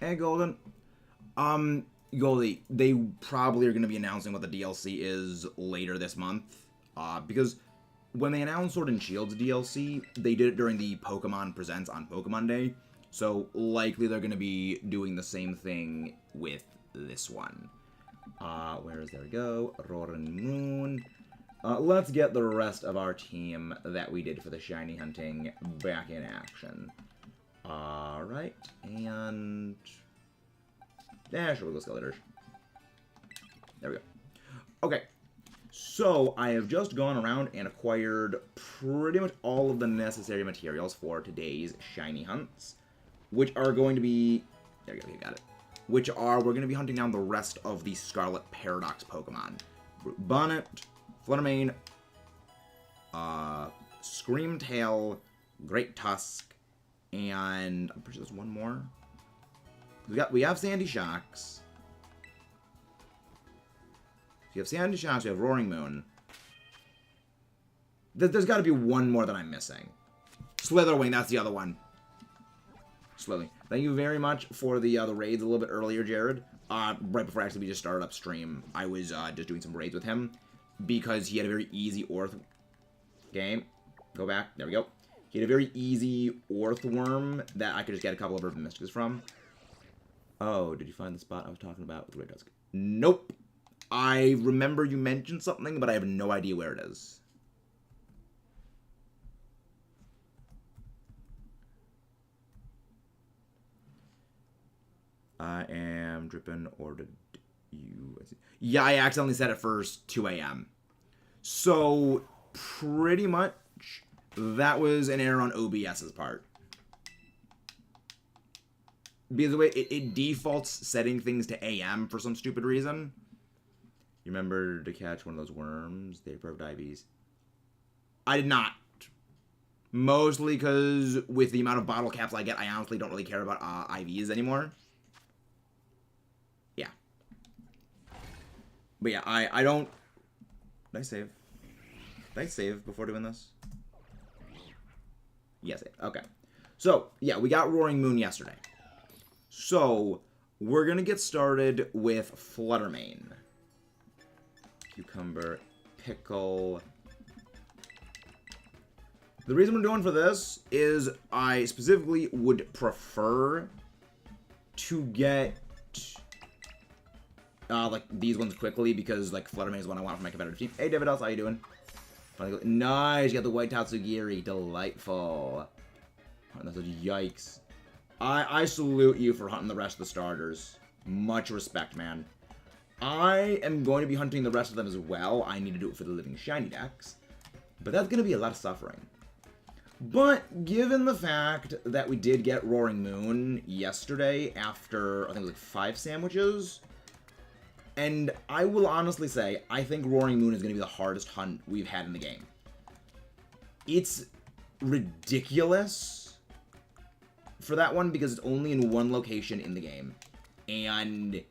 Hey, Golden. Goldie, they probably are going to be announcing what the DLC is later this month. Because when they announced Sword and Shield's DLC, they did it during the Pokemon Presents on Pokemon Day. So likely they're going to be doing the same thing with this one. There we go. Roaring Moon. Let's get the rest of our team that we did for the shiny hunting back in action. Alright, and... yeah, sure, we'll go Scarlet. There we go. Okay, so I have just gone around and acquired pretty much all of the necessary materials for today's shiny hunts, which are going to be... there we go, you got it. Which are, we're going to be hunting down the rest of the Scarlet Paradox Pokemon. Bonnet, Fluttermane, Screamtail, Great Tusk, and I'm pretty sure there's one more. We have Sandy Shocks. So you have Sandy Shocks, you have Roaring Moon. There's got to be one more that I'm missing. Slitherwing, that's the other one. Slitherwing. Thank you very much for the raids a little bit earlier, Jared. Right before actually we just started up stream, I was just doing some raids with him because he had a very easy Orth game. Go back. There we go. He had a very easy Orthworm that I could just get a couple of Urban Mystics from. Oh, did you find the spot I was talking about with Great Tusk? Nope. I remember you mentioned something, but I have no idea where it is. I am dripping, or did you... yeah, I accidentally set it for 2 a.m. So, pretty much, that was an error on OBS's part. Because the way it defaults setting things to AM for some stupid reason. You remember to catch one of those worms? They proved IVs. I did not. Mostly because with the amount of bottle caps I get, I honestly don't really care about IVs anymore. Yeah. But yeah, I don't... did I save? Did I save before doing this? Yes, okay. So, yeah, we got Roaring Moon yesterday. So, we're going to get started with Fluttermane. Cucumber, Pickle. The reason we're doing for this is I specifically would prefer to get like these ones quickly because like Fluttermane is one I want for my competitive team. Hey David, how you doing? Nice, you got the white Tatsugiri, delightful. Yikes. I salute you for hunting the rest of the starters. Much respect, man. I am going to be hunting the rest of them as well. I need to do it for the Living Shiny decks. But that's going to be a lot of suffering. But given the fact that we did get Roaring Moon yesterday after, I think it was like 5 sandwiches, and I will honestly say, I think Roaring Moon is going to be the hardest hunt we've had in the game. It's ridiculous for that one because it's only in one location in the game. And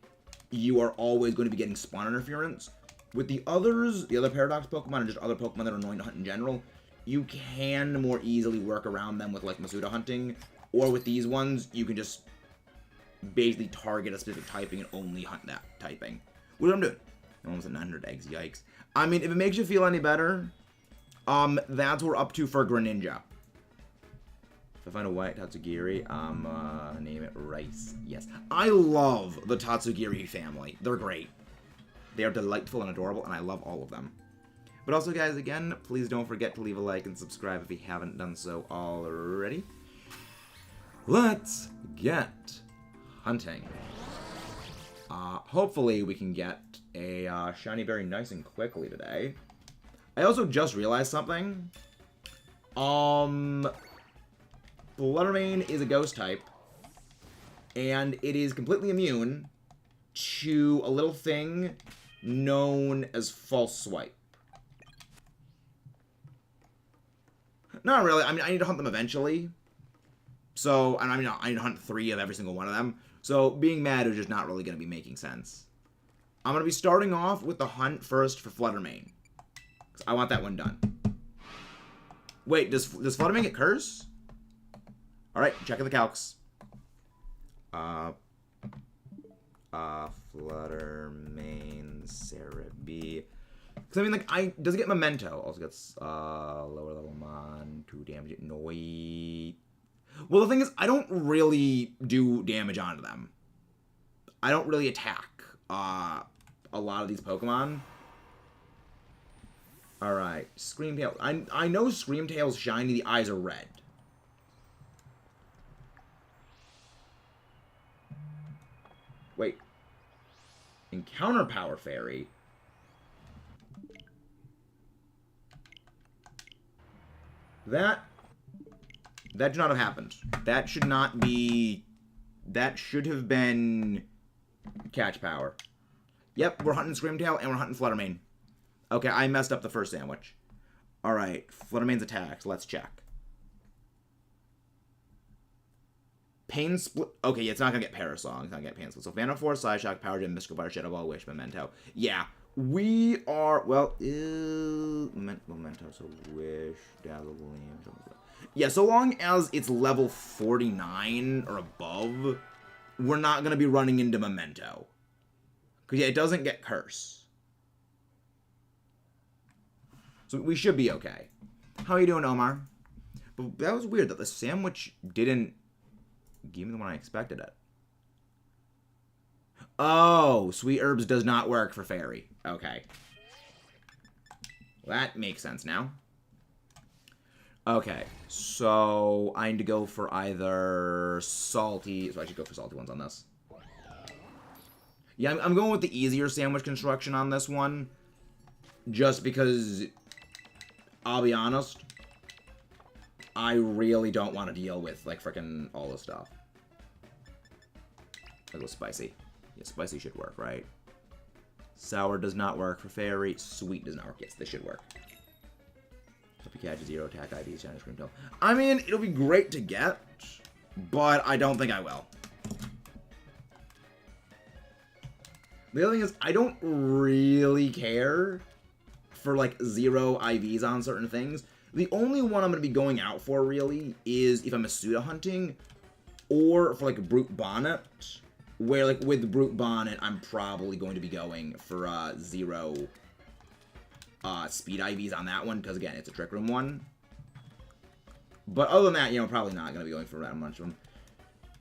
you are always going to be getting spawn interference. With the others, the other Paradox Pokemon, and just other Pokemon that are annoying to hunt in general, you can more easily work around them with, like, Masuda hunting. Or with these ones, you can just basically target a specific typing and only hunt that typing. What I'm doing. Almost at 900 eggs, yikes. I mean, if it makes you feel any better, that's what we're up to for Greninja. If I find a white Tatsugiri, name it Rice. Yes. I love the Tatsugiri family. They're great. They are delightful and adorable, and I love all of them. But also, guys, again, please don't forget to leave a like and subscribe if you haven't done so already. Let's get hunting. Hopefully we can get a shiny berry nice and quickly today. I also just realized something. Fluttermane is a ghost type, and it is completely immune to a little thing known as False Swipe. Not really. I mean, I need to hunt them eventually. So, I mean, I need to hunt 3 of every single one of them. So, being mad is just not really going to be making sense. I'm going to be starting off with the hunt first for Fluttermane. I want that one done. Wait, does Fluttermane get Curse? Alright, checking the calcs. Flutter main Cerebi. Because I mean, like, does it get Memento? Also gets lower level Mon, 2 damage. No. Well, the thing is, I don't really do damage onto them. I don't really attack a lot of these Pokemon. Alright, Screamtail. I know Screamtail's shiny, the eyes are red. Wait. Encounter Power Fairy? That should not have happened. That should not be... That should have been... Catch Power. Yep, we're hunting Screamtail and we're hunting Fluttermane. Okay, I messed up the first sandwich. Alright, Fluttermane's attacks. Let's check. Pain Split. Okay, yeah, it's not going to get Parasong. It's not going to get Pain Split. So Phantom Force, Psyshock, Power Gem, Mystical Butter, Shadow Ball, Wish, Memento. Yeah, we are... Well, Memento, so Wish, Dazzle, Gleam. Yeah, so long as it's level 49 or above, we're not going to be running into Memento. Because, yeah, it doesn't get Curse. So we should be okay. How are you doing, Omar? But that was weird that the sandwich didn't give me the one I expected it. Oh, Sweet Herbs does not work for Fairy. Okay. Well, that makes sense now. Okay, so I need to go for either salty... So I should go for salty ones on this. Yeah, I'm going with the easier sandwich construction on this one. Just because, I'll be honest, I really don't want to deal with, like, frickin' all this stuff. I'll go spicy. Yeah, spicy should work, right? Sour does not work for Fairy. Sweet does not work. Yes, this should work. Hope you catch 0 attack IVs, Shiny Screamtail. I mean, it'll be great to get, but I don't think I will. The other thing is, I don't really care for, like, 0 IVs on certain things. The only one I'm going to be going out for, really, is if I'm Masuda hunting, or for, like, Brute Bonnet, where, like, with Brute Bonnet, I'm probably going to be going for 0 speed IVs on that one, because, again, it's a Trick Room one. But other than that, you know, probably not going to be going for that much of them.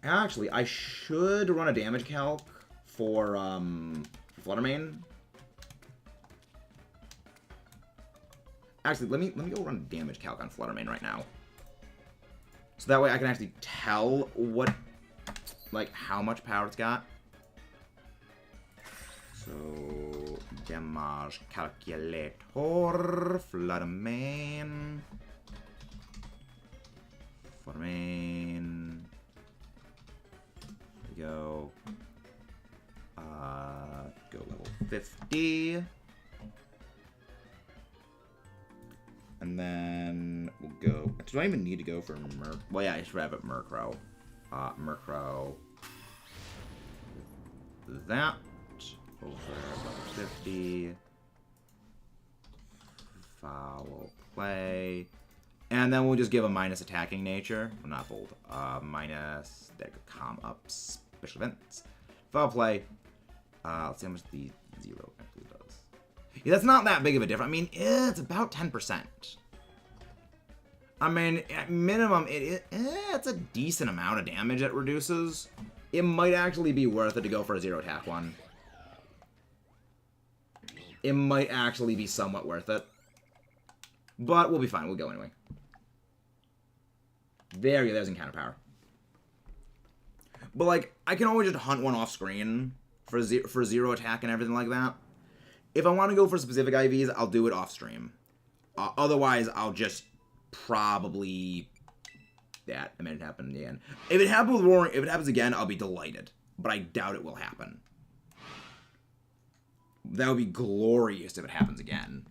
Actually, I should run a damage calc for Fluttermane. Actually, let me go run a damage calc on Fluttermane right now. So that way I can actually tell what, like, how much power it's got. So, damage calculator, Fluttermane. Fluttermane. There we go. Go level 50. And then we'll go... Do I even need to go for Murk? Well, yeah, I should have it Murkrow. Murkrow. That. Over level 50. Foul play. And then we'll just give a minus attacking nature. Well, not bold. Minus... There, calm up. Special events. Foul play. Let's see how much the 0 actually does. Yeah, that's not that big of a difference. I mean, it's about 10%. I mean, at minimum, it's a decent amount of damage it reduces. It might actually be worth it to go for a 0 attack one. It might actually be somewhat worth it. But we'll be fine. We'll go anyway. There you go. There's encounter power. But, like, I can always just hunt one off screen for 0 attack and everything like that. If I want to go for specific IVs, I'll do it off stream. Otherwise, I'll just probably... That, I mean, it happened again. If it happens with Roaring, if it happens again, I'll be delighted. But I doubt it will happen. That would be glorious if it happens again.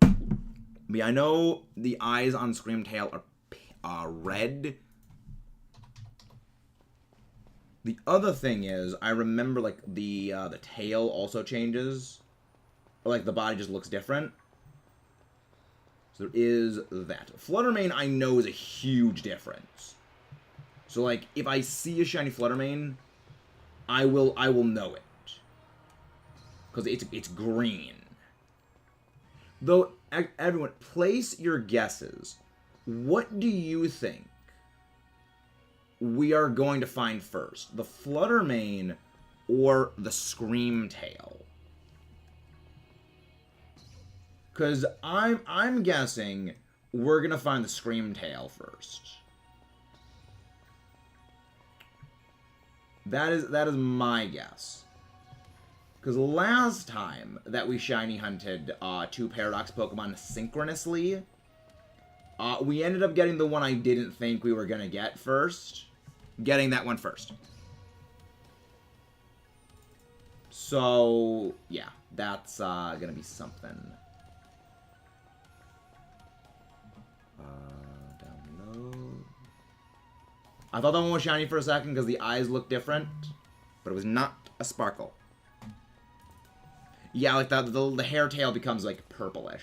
But yeah, I know the eyes on Screamtail are red. The other thing is, I remember, like, the tail also changes. Or, like, the body just looks different. So there is that. Fluttermane, I know, is a huge difference. So, like, if I see a shiny Fluttermane, I will know it. Because it's green. Though, everyone, place your guesses. What do you think we are going to find first? The Fluttermane or the Screamtail? Because I'm guessing we're going to find the Screamtail first. That is my guess. Because last time that we shiny hunted 2 Paradox Pokemon synchronously, we ended up getting the one I didn't think we were going to get first. Getting that one first. So, yeah, that's going to be something. Down below. I thought that one was shiny for a second because the eyes looked different, but it was not a sparkle. Yeah, like the hair tail becomes like purplish.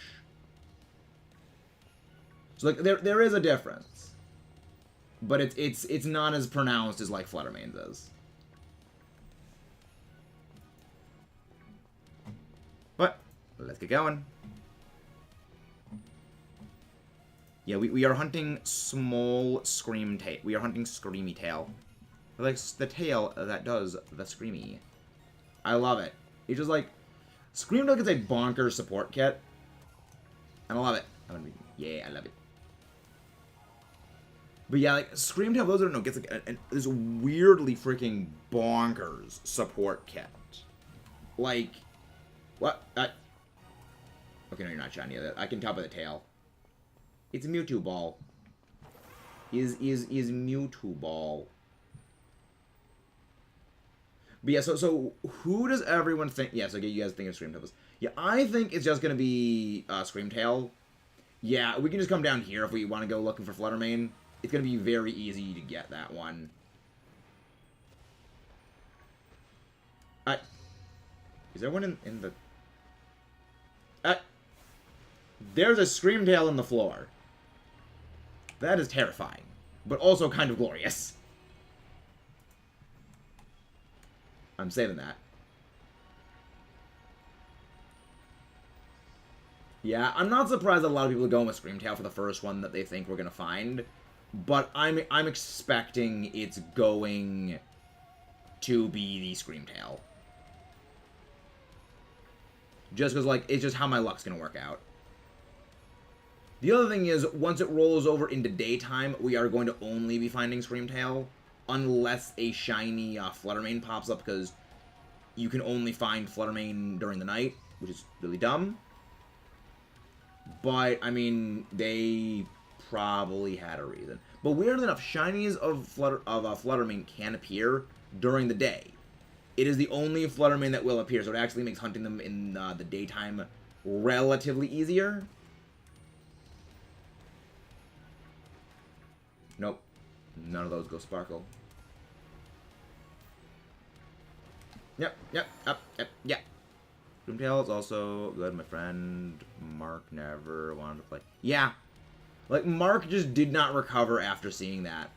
So like there is a difference, but it's not as pronounced as like Fluttermane's is. But let's get going. Yeah, we are hunting small Screamtail. We are hunting Screamtail. Like the tail that does the Screamy. I love it. It's just like Screamtail gets a bonkers support kit. And I love it. Yeah, I love it. But yeah, like Screamtail, those that don't know, gets like this weirdly freaking bonkers support kit. Like, what? Okay, no, you're not shiny. I can tell by the tail. It's Mewtwo Ball. Is Mewtwo Ball. But yeah, so who does everyone think? Yeah, so you guys think of Screamtail. Yeah, I think it's just gonna be Screamtail. Yeah, we can just come down here if we want to go looking for Fluttermane. It's gonna be very easy to get that one. Is there one in the? There's a Screamtail on the floor. That is terrifying, but also kind of glorious. I'm saving that. Yeah, I'm not surprised that a lot of people are going with Screamtail for the first one that they think we're gonna find, but I'm expecting it's going to be the Screamtail. Just because, like, it's just how my luck's gonna work out. The other thing is, once it rolls over into daytime, we are going to only be finding Screamtail, unless a shiny Fluttermane pops up, because you can only find Fluttermane during the night, which is really dumb. But, I mean, they probably had a reason. But weirdly enough, shinies of Fluttermane can appear during the day. It is the only Fluttermane that will appear, so it actually makes hunting them in the daytime relatively easier. Nope. None of those go Sparkle. Yep. Screamtail is also good. My friend Mark never wanted to play. Yeah. Like, Mark just did not recover after seeing that.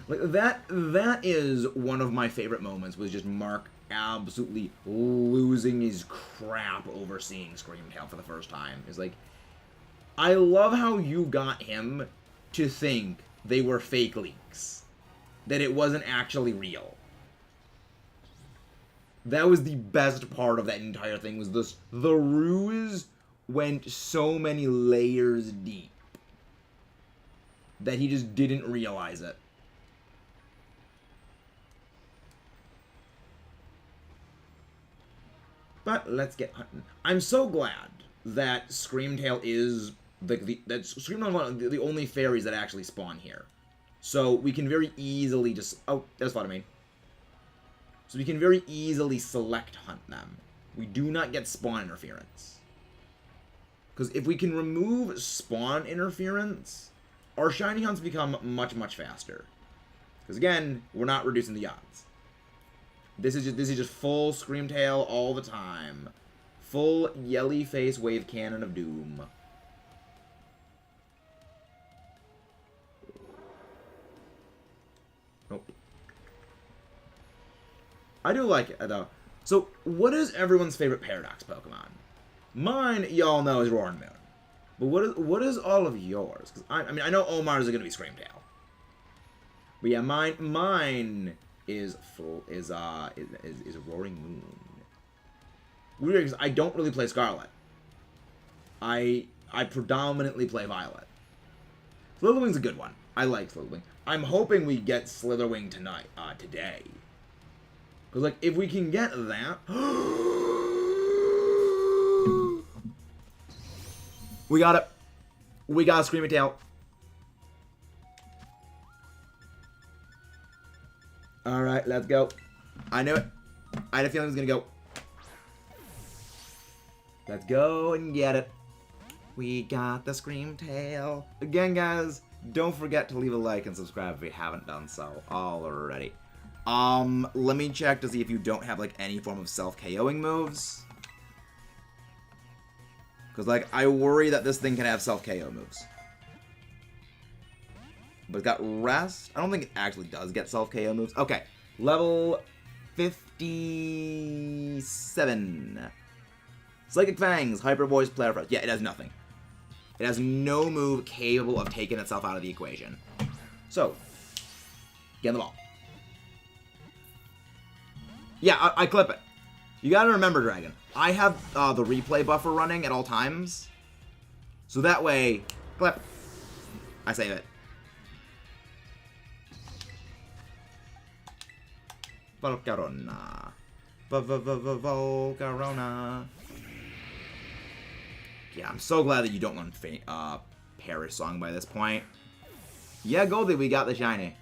Like, that is one of my favorite moments, was just Mark absolutely losing his crap over seeing Screamtail for the first time. It's like, I love how you got him to think they were fake leaks. That it wasn't actually real. That was the best part of that entire thing, was this. The ruse went so many layers deep that he just didn't realize it. But let's get hunting. I'm so glad that Screamtail is Screamtail is the only fairies that actually spawn here. So we can very easily just... Oh, there's Fluttermane. So we can very easily select hunt them. We do not get spawn interference. Because if we can remove spawn interference, our shiny hunts become much, much faster. Because again, we're not reducing the odds. This is just full Screamtail all the time. Full yelly face wave cannon of doom. Oh. I do like it, though. So, what is everyone's favorite Paradox Pokemon? Mine, y'all know, is Roaring Moon. But what is all of yours? Because I mean, I know Omar's are gonna be Screamtail. But yeah, mine is Roaring Moon. Weird, because I don't really play Scarlet. I predominantly play Violet. Slitherwing's a good one. I like Slitherwing. I'm hoping we get Slitherwing today. Because, like, if we can get that... we got it. We got a Screamtail. Alright, let's go. I knew it. I had a feeling it was going to go. Let's go and get it. We got the Screamtail. Again, guys, don't forget to leave a like and subscribe if you haven't done so already. Let me check to see if you don't have, like, any form of self-KOing moves. Because, like, I worry that this thing can have self-KO moves. But it's got Rest. I don't think it actually does get self-KO moves. Okay, level 57. Psychic Fangs, Hyper Voice, Flare Frost. Yeah, it has nothing. It has no move capable of taking itself out of the equation. So, get in the ball. Yeah, I clip it. You gotta remember, Dragon, I have the replay buffer running at all times. So that way, clip. I save it. Volcarona. Volcarona. Yeah, I'm so glad that you don't want Perish Song by this point. Yeah, Goldie, we got the shiny.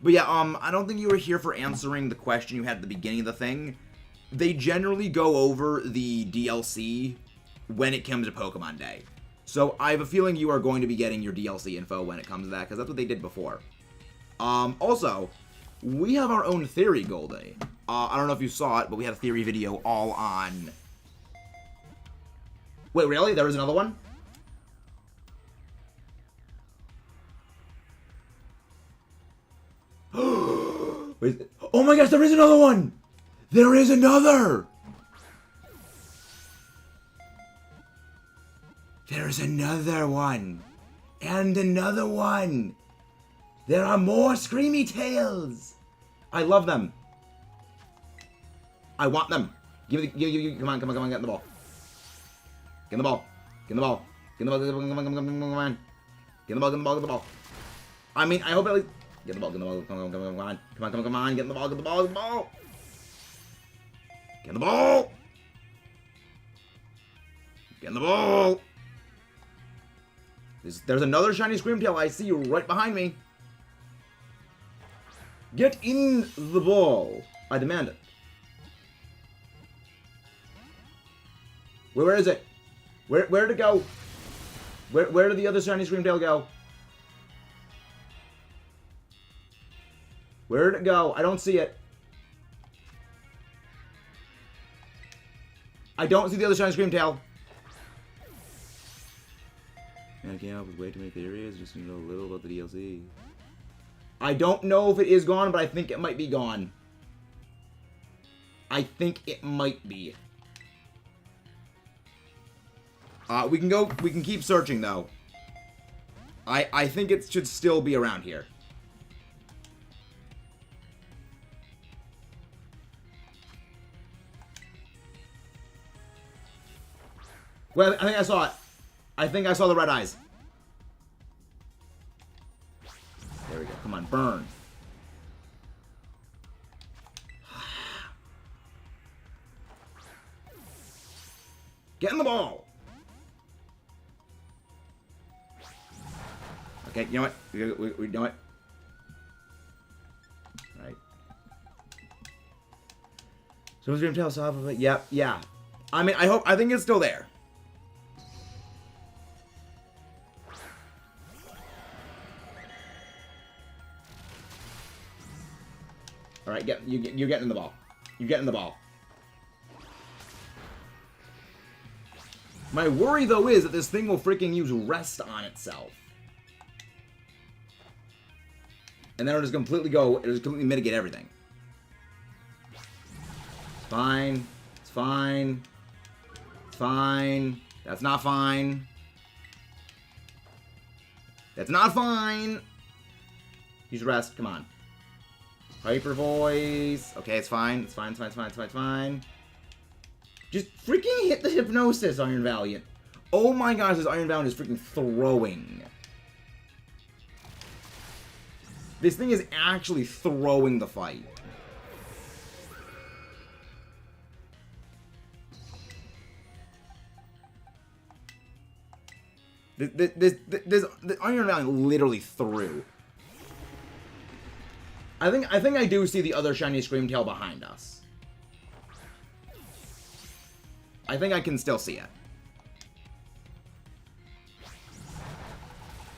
But yeah, I don't think you were here for answering the question you had at the beginning of the thing. They generally go over the DLC when it comes to Pokemon Day. So I have a feeling you are going to be getting your DLC info when it comes to that, because that's what they did before. Also, we have our own theory, Goldie. I don't know if you saw it, but we had a theory video all on... Wait, really? There was another one? Wait, oh my gosh, there is another one! There is another! There's another one! And another one! There are more Screamy Tails! I love them. I want them. Come on, get in the ball. Get in the ball. Get in the ball. Get in the ball, come on. Get in the ball. I mean, I hope at least... Get in the ball, come on. Come on, get in the ball, get in the ball. Get in the ball! Get in the ball! There's another shiny Screamtail. I see you right behind me. Get in the ball. I demand it. Where is it? Where did it go? Where did the other shiny Screamtail go? Where did it go? I don't see it. I don't see the other shiny Screamtail. Man, I came up with way too many theories. Just need to know a little about the DLC. I don't know if it is gone, but I think it might be gone. I think it might be. We can keep searching, though. I think it should still be around here. Well, I think I saw it. I think I saw the red eyes. There we go. Come on, burn. Get in the ball. Okay, you know what? We know it. All right. So was Dreamtail off of it? Yep, yeah. I mean, I think it's still there. All right, you're getting the ball. You're getting the ball. My worry, though, is that this thing will freaking use Rest on itself. And then it'll just completely mitigate everything. Fine. It's fine. It's fine. That's not fine. That's not fine. Use rest. Come on. Hyper voice. Okay, it's fine. It's fine. It's fine. It's fine. It's fine. It's fine. Just freaking hit the hypnosis, Iron Valiant. Oh my gosh, this Iron Valiant is freaking throwing. This thing is actually throwing the fight. This Iron Valiant literally threw. I think I do see the other shiny Screamtail behind us. I think I can still see it.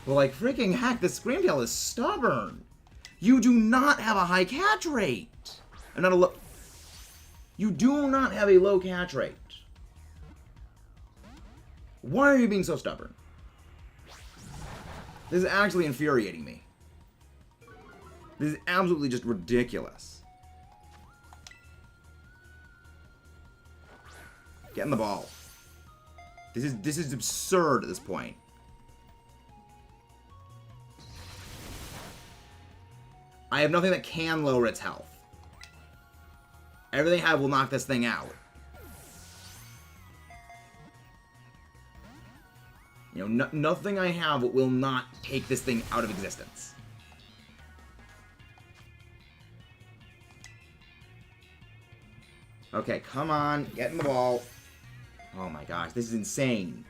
Well, like, freaking heck, this Screamtail is stubborn. You do not have a high catch rate. Not a low... You do not have a low catch rate. Why are you being so stubborn? This is actually infuriating me. This is absolutely just ridiculous. Get in the ball. This is absurd at this point. I have nothing that can lower its health. Everything I have will knock this thing out. You know, nothing I have will not take this thing out of existence. Okay, come on. Get in the ball. Oh my gosh, this is insane.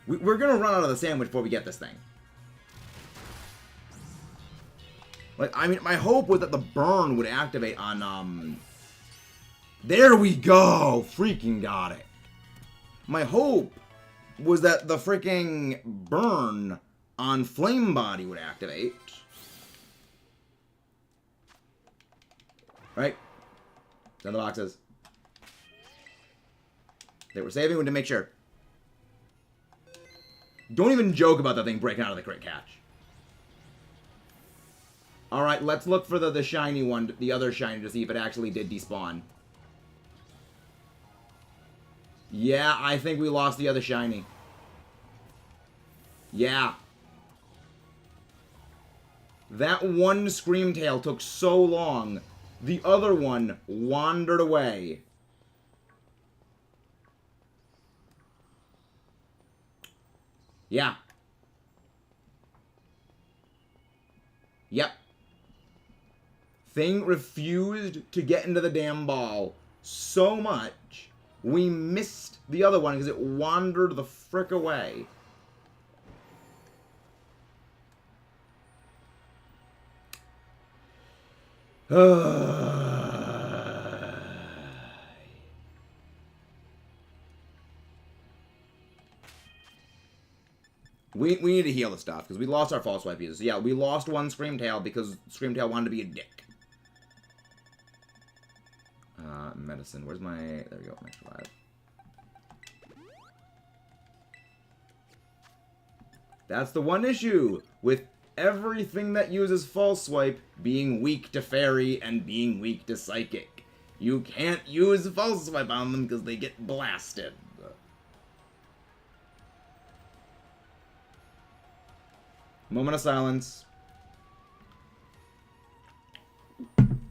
We're gonna run out of the sandwich before we get this thing. Like, I mean, my hope was that the burn would activate on, There we go! Freaking got it. My hope was that the freaking burn on Flame Body would activate. Right? Send the boxes. They were saving one to make sure. Don't even joke about that thing breaking out of the crit catch. Alright, let's look for the shiny one, the other shiny, to see if it actually did despawn. Yeah, I think we lost the other shiny. Yeah. That one Screamtail took so long, the other one wandered away. Yeah. Yep. Thing refused to get into the damn ball so much, we missed the other one because it wandered the frick away. We need to heal the stuff, because we lost our false swipe users. So yeah, we lost one Screamtail because Screamtail wanted to be a dick. Medicine. Where's my... There we go. Extra life. That's the one issue with everything that uses false swipe being weak to fairy and being weak to psychic. You can't use false swipe on them because they get blasted. Moment of silence.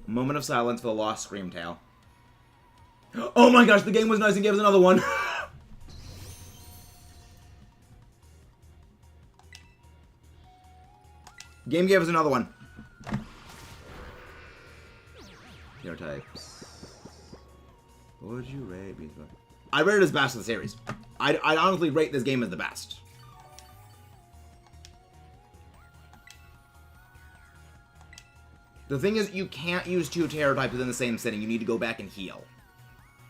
Moment of silence for the lost Screamtail. Oh my gosh, the game was nice and gave us another one. Game gave us another one. Hero types. What would you rate? I rate it as best of the series. I'd honestly rate this game as the best. The thing is, you can't use two Terror types within the same sitting. You need to go back and heal.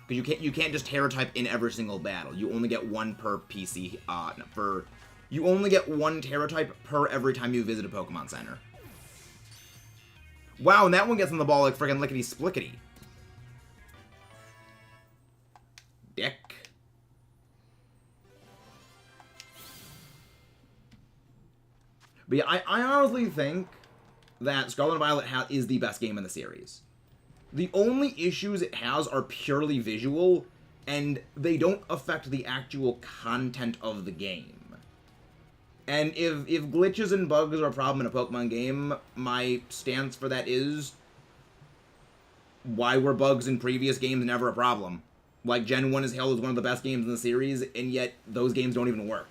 Because you can't just Terror type in every single battle. You only get one per PC, you only get one Terror type per every time you visit a Pokemon Center. Wow, and that one gets on the ball like friggin' lickety-splickety. Dick. But yeah, I honestly think that Scarlet and Violet is the best game in the series. The only issues it has are purely visual, and they don't affect the actual content of the game. And if glitches and bugs are a problem in a Pokemon game, my stance for that is, why were bugs in previous games never a problem? Like, Gen 1 is hailed as one of the best games in the series, and yet those games don't even work.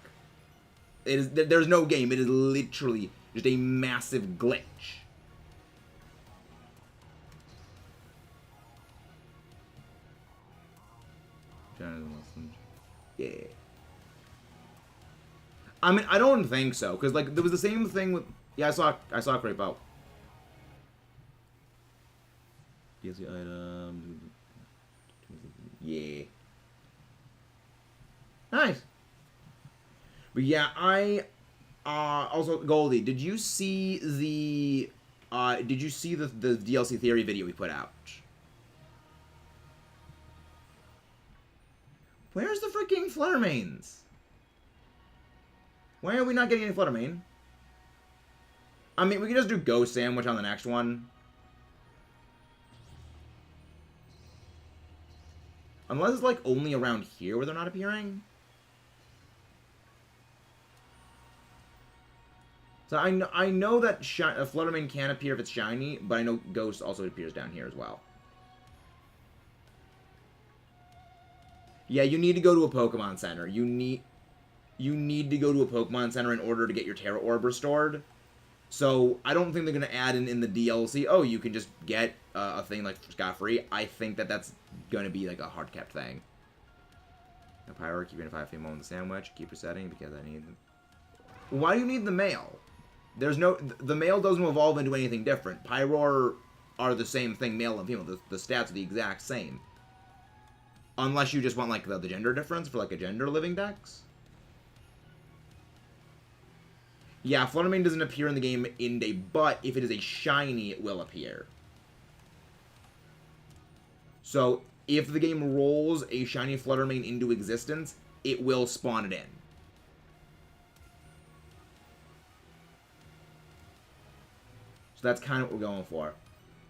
There's no game. It is literally just a massive glitch. Yeah. I mean, I don't think so, because, like, there was the same thing with... Yeah, I saw Creep out. DLC item... Yeah. Nice. But yeah, also, Goldie, did you see the DLC theory video we put out? Where's the freaking Fluttermanes? Why are we not getting any Fluttermane? I mean, we can just do Ghost Sandwich on the next one. Unless it's, like, only around here where they're not appearing. So I know that Fluttermane can appear if it's shiny, but I know Ghost also appears down here as well. Yeah, you need to go to a Pokemon Center. You need to go to a Pokemon Center in order to get your Terra Orb restored. So, I don't think they're going to add in the DLC, oh, you can just get a thing like scot-free. I think that that's going to be like a hard-kept thing. The Pyro, keep your 5 female in the sandwich. Keep resetting because I need... Why do you need the male? There's no... The male doesn't evolve into anything different. Pyro are the same thing, male and female. The stats are the exact same. Unless you just want, like, the gender difference for, like, a gender living dex. Yeah, Fluttermane doesn't appear in the game in day, but if it is a shiny, it will appear. So, if the game rolls a shiny Fluttermane into existence, it will spawn it in. So that's kind of what we're going for.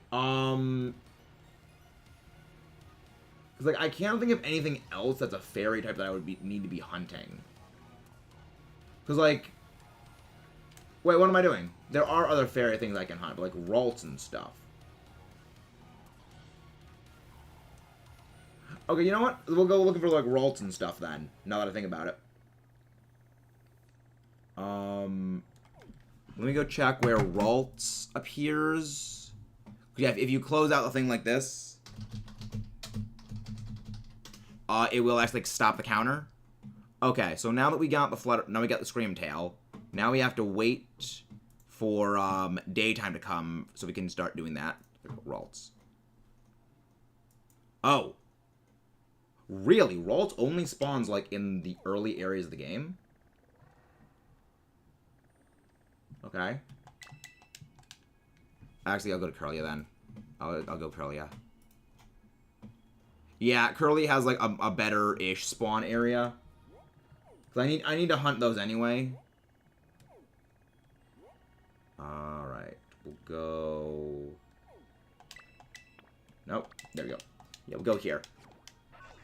Because, like, I can't think of anything else that's a fairy type that I would need to be hunting. Because, like... Wait, what am I doing? There are other fairy things I can hunt, but, like, Ralts and stuff. Okay, you know what? We'll go looking for, like, Ralts and stuff, then. Now that I think about it. Let me go check where Ralts appears. Yeah, if you close out the thing like this... it will actually, like, stop the counter. Okay, so now that we got the now we got the Screamtail, now we have to wait for daytime to come so we can start doing that. Ralts. Oh. Really? Ralts only spawns, like, in the early areas of the game? Okay. Actually, I'll go to Curlia then. I'll go Curlia. Yeah, Curly has, like, a better-ish spawn area. Because I need to hunt those anyway. Alright. We'll go... Nope. There we go. Yeah, we'll go here.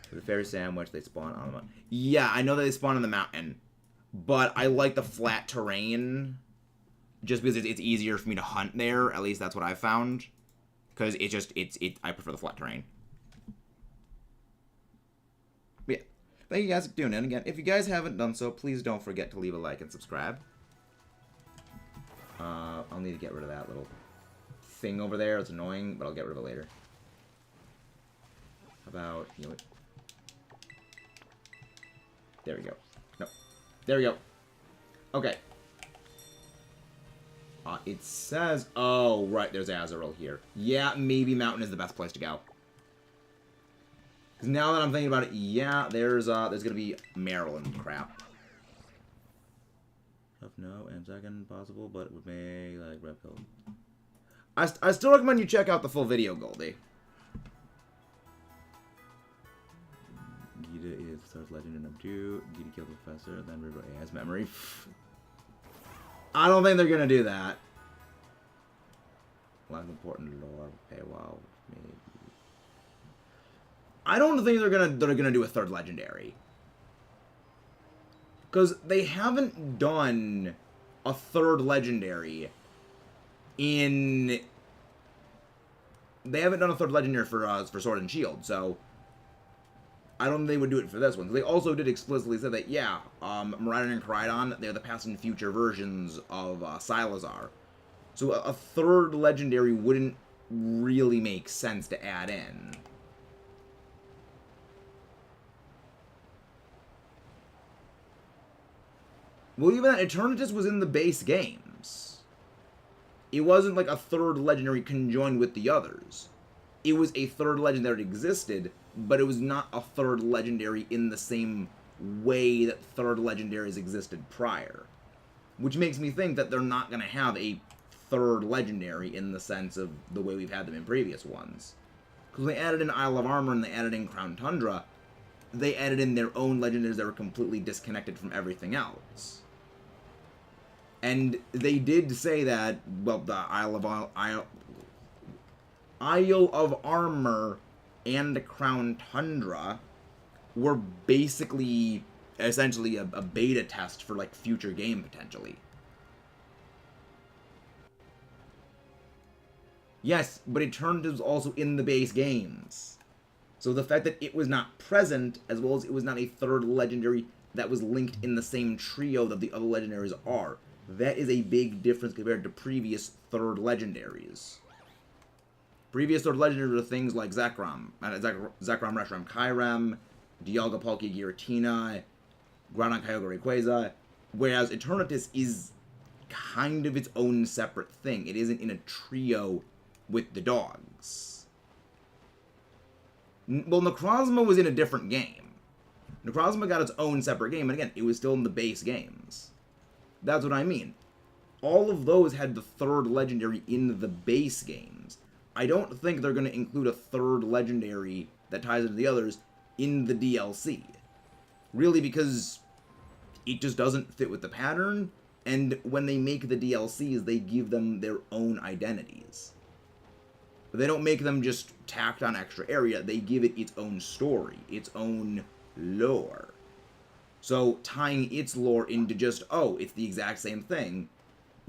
For the fairy sandwich, they spawn on the mountain. Yeah, I know that they spawn on the mountain. But I like the flat terrain. Just because it's easier for me to hunt there. At least that's what I've found. Because I prefer the flat terrain. But yeah, thank you guys for tuning in. Again, if you guys haven't done so, please don't forget to leave a like and subscribe. I'll need to get rid of that little thing over there. It's annoying, but I'll get rid of it later. How about, you know what? There we go. No. There we go. Okay. It says... Oh, right, there's Azurill here. Yeah, maybe Mountain is the best place to go. Because now that I'm thinking about it, yeah, there's gonna be Maryland crap. No, and second possible, but it would make, like, red pill. I still recommend you check out the full video, Goldie. Gita is Star's Legend in number 2. Gita killed the professor, then River AI's memory. I don't think they're gonna do that. Lack of important lore. Okay, well, maybe. I don't think they're gonna do a third legendary. Because they haven't done a third legendary in... They haven't done a third legendary for Sword and Shield, so... I don't think they would do it for this one. They also did explicitly say that, yeah, Miraidon and Koraidon, they're the past and future versions of Sylazar. So a third legendary wouldn't really make sense to add in. Well, even that, Eternatus was in the base games. It wasn't like a third legendary conjoined with the others. It was a third legendary that existed, but it was not a third legendary in the same way that third legendaries existed prior. Which makes me think that they're not going to have a third legendary in the sense of the way we've had them in previous ones. Because when they added in Isle of Armor and they added in Crown Tundra, they added in their own legendaries that were completely disconnected from everything else. And they did say that, well, the Isle of Armor and the Crown Tundra were basically, essentially, a beta test for, like, future game, potentially. Yes, but Eternatus was also in the base games. So the fact that it was not present, as well as it was not a third legendary that was linked in the same trio that the other legendaries are, that is a big difference compared to previous third legendaries. Previous third legendaries are things like Zekrom, Reshiram Kyrem, Dialga Palkia Giratina, Groudon Kyogre Rayquaza, whereas Eternatus is kind of its own separate thing. It isn't in a trio with the dogs. Well, Necrozma was in a different game. Necrozma got its own separate game, and again, it was still in the base games. That's what I mean. All of those had the third legendary in the base games. I don't think they're going to include a third legendary that ties into the others in the DLC. Really, because it just doesn't fit with the pattern, and when they make the DLCs, they give them their own identities. They don't make them just tacked on extra area, they give it its own story, its own lore. So tying its lore into just, oh, it's the exact same thing,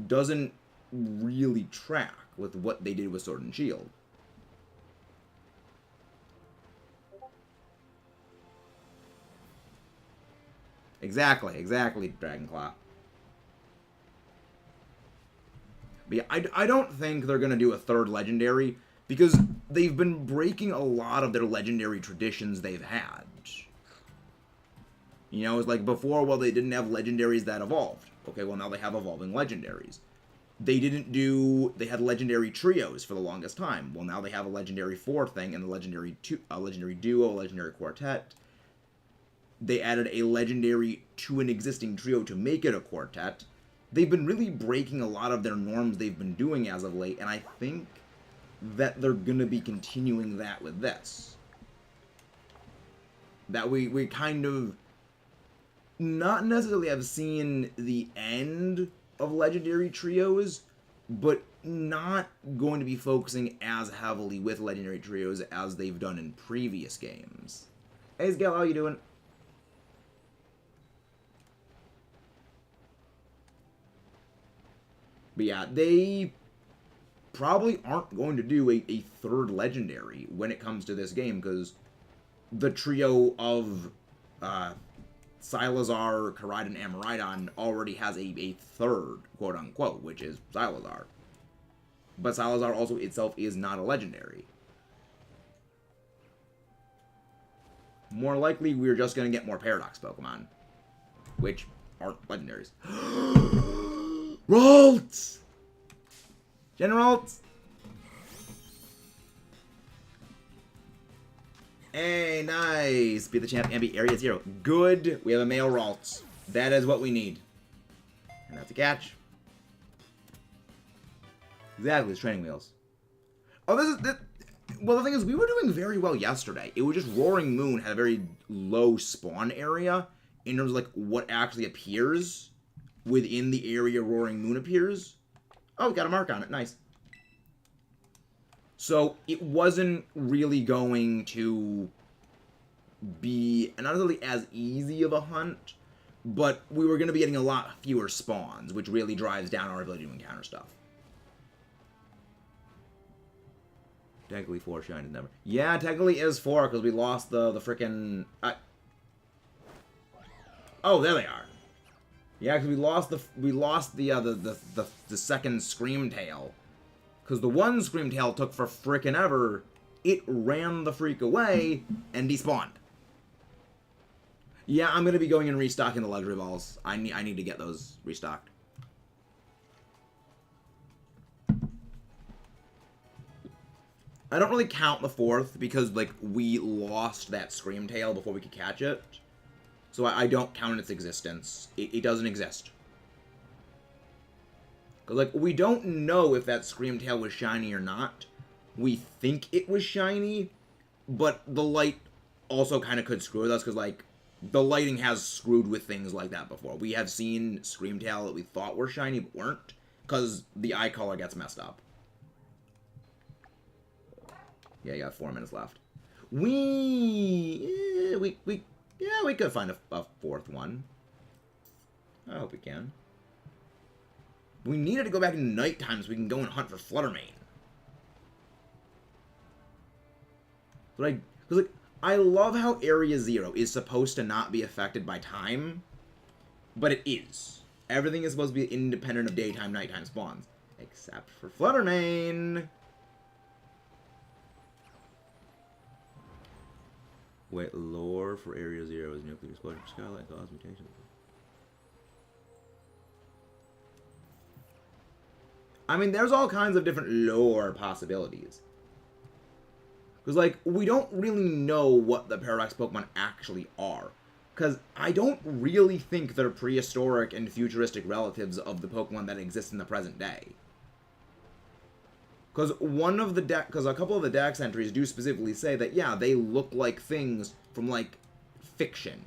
doesn't really track with what they did with Sword and Shield. Exactly, Dragonclaw. But yeah, I don't think they're going to do a third legendary, because they've been breaking a lot of their legendary traditions they've had. You know, it's like before, well, they didn't have legendaries that evolved. Okay, well, now they have evolving legendaries. They had legendary trios for the longest time. Well, now they have a legendary 4 thing and a legendary duo, a legendary quartet. They added a legendary to an existing trio to make it a quartet. They've been really breaking a lot of their norms they've been doing as of late, and I think that they're going to be continuing that with this. That we kind of not necessarily have seen the end of legendary trios, but not going to be focusing as heavily with legendary trios as they've done in previous games. Hey, Sgal, how you doing? But yeah, they probably aren't going to do a third legendary when it comes to this game, because the trio of Sylazar, Koraidon, and Miraidon already has a third, quote-unquote, which is Sylazar. But Sylazar also itself is not a legendary. More likely, we're just going to get more Paradox Pokemon, which aren't legendaries. Ralts! Generalts! Hey, nice! Be the champ and be Area 0. Good. We have a male Ralts. That is what we need. And that's a catch. Exactly, it's training wheels. Oh, well, the thing is, we were doing very well yesterday. It was just Roaring Moon had a very low spawn area in terms of, like, what actually appears within the area Roaring Moon appears. Oh, got a mark on it. Nice. So it wasn't really going to be not necessarily as easy of a hunt, but we were going to be getting a lot fewer spawns, which really drives down our ability to encounter stuff. Technically 4 shiny number. Yeah, technically is 4 because we lost the frickin'. Oh, there they are. Yeah, because we lost the second Screamtail. Because the one Screamtail took for frickin' ever. It ran the freak away and despawned. Yeah, I'm gonna be going and restocking the luxury balls. I need to get those restocked. I don't really count the 4th because, like, we lost that Screamtail before we could catch it. So I don't count its existence. It doesn't exist. Because, like, we don't know if that Screamtail was shiny or not. We think it was shiny, but the light also kind of could screw with us because, like, the lighting has screwed with things like that before. We have seen Screamtail that we thought were shiny but weren't because the eye color gets messed up. Yeah, you got 4 minutes left. Yeah, we could find a 4th one. I hope we can. We needed to go back in nighttime so we can go and hunt for Fluttermane. Because, like, I love how Area 0 is supposed to not be affected by time, but it is. Everything is supposed to be independent of daytime, nighttime spawns. Except for Fluttermane. Wait, lore for Area 0 is nuclear explosion for Scarlet cause mutation. I mean, there's all kinds of different lore possibilities. Because, like, we don't really know what the Paradox Pokemon actually are. Because I don't really think they're prehistoric and futuristic relatives of the Pokemon that exist in the present day. Because a couple of the Dex entries do specifically say that, yeah, they look like things from, like, fiction.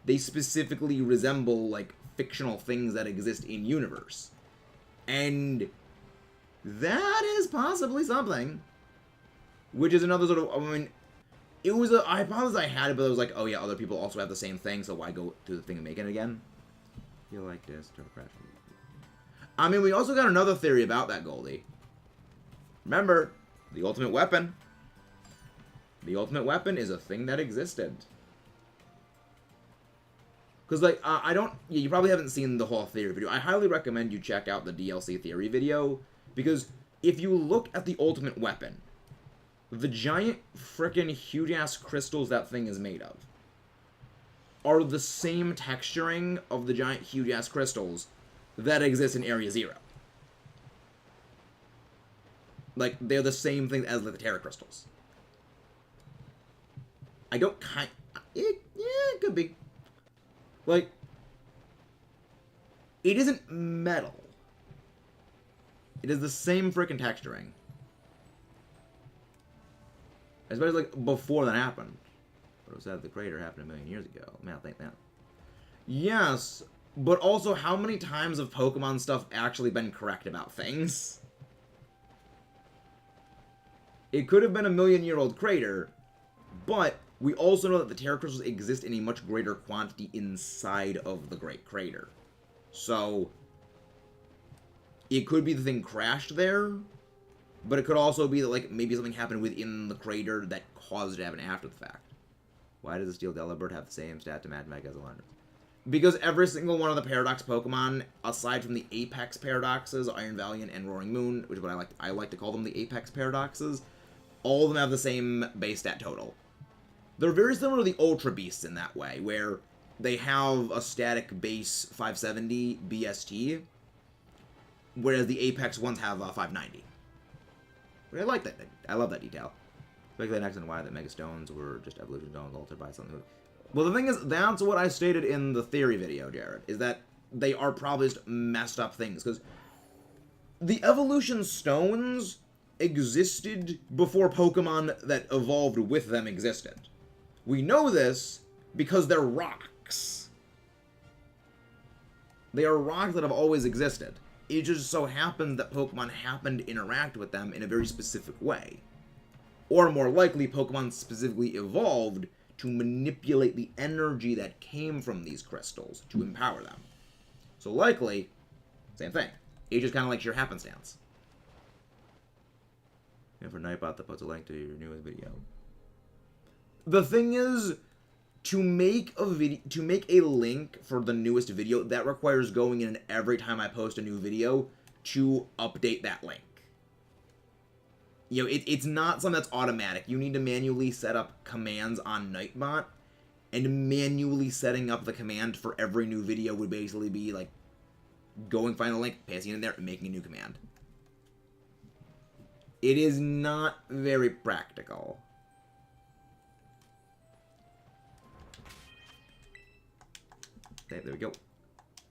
They specifically resemble, like, fictional things that exist in universe. And that is possibly something. Which is another sort of, I mean, it was a hypothesis I had, but it was like, oh yeah, other people also have the same thing, so why go through the thing and make it again? You like this, crash. I mean, we also got another theory about that, Goldie. Remember, the ultimate weapon. The ultimate weapon is a thing that existed. Because, like, you probably haven't seen the whole theory video. I highly recommend you check out the DLC theory video, because if you look at the ultimate weapon, the giant frickin' huge-ass crystals that thing is made of are the same texturing of the giant huge-ass crystals that exist in Area 0. Like, they're the same thing as the Terra crystals. I don't it could be. Like, it isn't metal. It is the same frickin' texturing. Especially, like, before that happened. But it was that the crater happened 1 million years ago. Man, I think that. Yes, but also, how many times have Pokemon stuff actually been correct about things? It could have been a 1,000,000-year-old crater, but we also know that the Terra Crystals exist in a much greater quantity inside of the Great Crater. So, it could be the thing crashed there, but it could also be that, like, maybe something happened within the crater that caused it to happen after the fact. Why does the Steel Delibird have the same stat to Mad Mega as a London? Because every single one of the Paradox Pokemon, aside from the Apex Paradoxes, Iron Valiant and Roaring Moon, which is what I like to call them, the Apex Paradoxes, all of them have the same base stat total. They're very similar to the Ultra Beasts in that way, where they have a static base 570 BST, whereas the Apex ones have 590. But I like that. I love that detail. Speculate X and Y that Mega Stones were just evolution stones altered by something. Well, the thing is, that's what I stated in the theory video, Jared, is that they are probably just messed up things. Because the evolution stones existed before Pokemon that evolved with them existed. We know this because they're rocks. They are rocks that have always existed. it just so happens that Pokemon happen to interact with them in a very specific way. Or more likely, Pokemon specifically evolved to manipulate the energy that came from these crystals to empower them. So likely, same thing. It's just kind of like your happenstance. And for Nightbot that puts a link to your newest video. The thing is, to make a link for the newest video, that requires going in every time I post a new video to update that link. You know, it's not something that's automatic. You need to manually set up commands on Nightbot, and manually setting up the command for every new video would basically be like going find the link, pasting it in there, and making a new command. It is not very practical. Okay, there we go.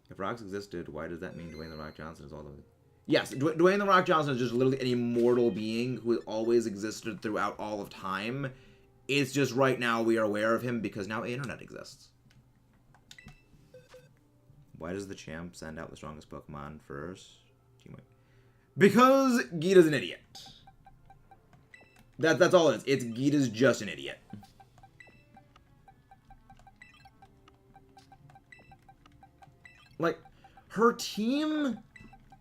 If rocks existed, why does that mean Dwayne The Rock Johnson is all the... Yes, Dwayne The Rock Johnson is just literally an immortal being who has always existed throughout all of time. It's just right now we are aware of him because now the internet exists. Why does the champ send out the strongest Pokemon first? Because Gita's an idiot. That's all it is. Gita's just an idiot. Like, her team...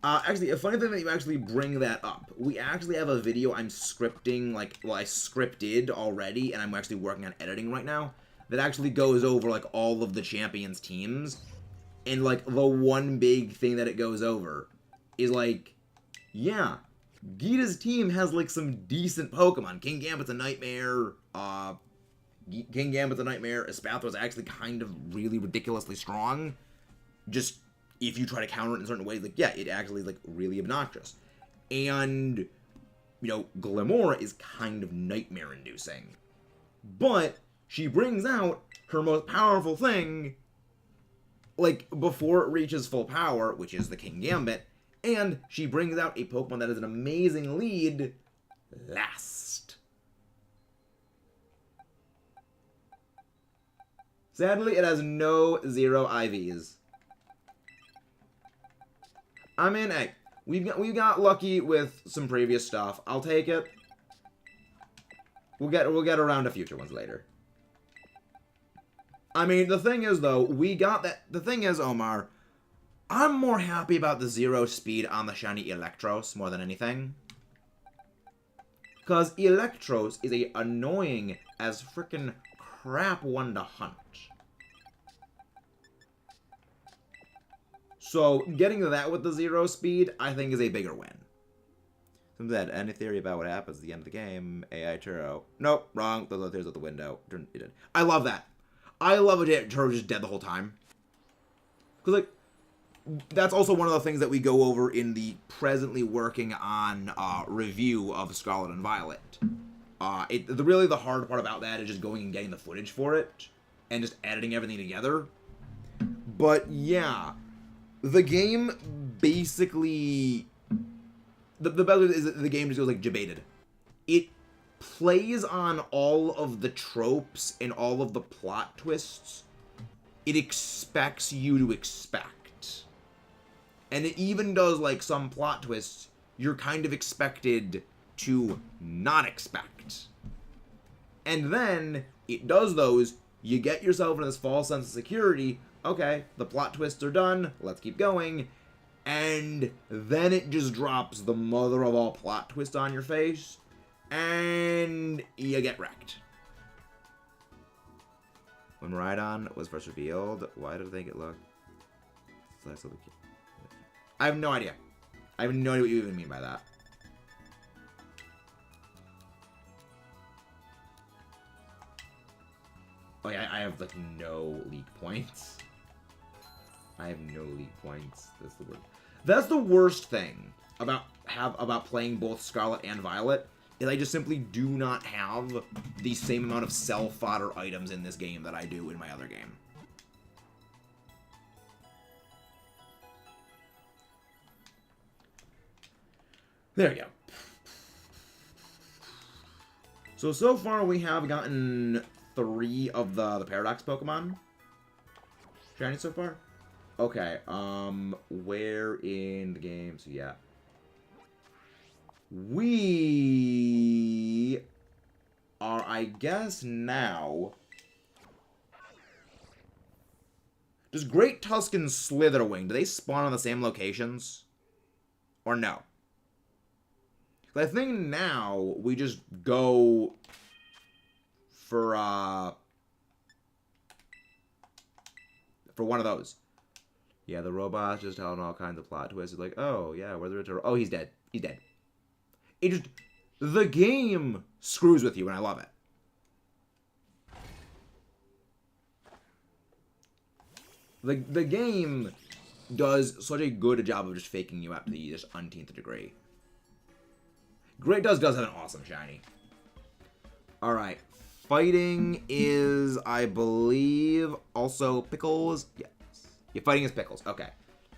actually, a funny thing that you actually bring that up. We actually have a video I'm scripting, like, well, I scripted already, and I'm actually working on editing right now, that actually goes over, like, all of the champions' teams. And, like, the one big thing that it goes over is, like, yeah, Gita's team has, like, some decent Pokemon. King Gambit's a nightmare. King Gambit's a nightmare. Espatho's actually kind of really ridiculously strong. Just, if you try to counter it in certain ways, like, yeah, it actually is, like, really obnoxious. And, you know, Glimora is kind of nightmare-inducing. But she brings out her most powerful thing, like, before it reaches full power, which is the King Gambit, and she brings out a Pokemon that is an amazing lead last. Sadly, it has no 0 IVs. I mean, hey, we got lucky with some previous stuff. I'll take it. We'll get around to future ones later. I mean, the thing is, though, we got that. The thing is, Omar, I'm more happy about the 0 speed on the shiny Electros more than anything. Because Electros is a annoying as frickin' crap one to hunt. So, getting to that with the 0 speed, I think is a bigger win. Some said, any theory about what happens at the end of the game? AI Churro. Nope, wrong. Those theories out the window. It did. I love that. I love it. Churro's just dead the whole time. Because, like, that's also one of the things that we go over in the presently working on review of Scarlet and Violet. Really the hard part about that is just going and getting the footage for it and just editing everything together. But, yeah. The game basically... The best is that the game just goes, like, jebaited. It plays on all of the tropes and all of the plot twists it expects you to expect. And it even does, like, some plot twists you're kind of expected to not expect. And then, it does those, you get yourself in this false sense of security. Okay, the plot twists are done, let's keep going, and then it just drops the mother of all plot twists on your face, and you get wrecked. When Rhydon was first revealed, why did I think it looked... I have no idea. I have no idea what you even mean by that. Oh yeah, I have, like, no league points. I have no league points. That's the word. That's the worst thing about playing both Scarlet and Violet, is I just simply do not have the same amount of self-fodder items in this game that I do in my other game. There we go. So far we have gotten 3 of the Paradox Pokemon. Shiny so far. Okay, where in the game? So, yeah. We are, I guess, now... Does Great Tusk and Slitherwing, do they spawn on the same locations? Or no? I think now we just go for one of those. Yeah, the robot's just telling all kinds of plot twists. It's like, oh, yeah, whether it's... Oh, he's dead. He's dead. It just... The game screws with you, and I love it. The game does such a good job of just faking you out to the just unteenth degree. Great does have an awesome shiny. Alright. Fighting is, I believe, also Pickles. Yes. Yeah, fighting is Pickles. Okay.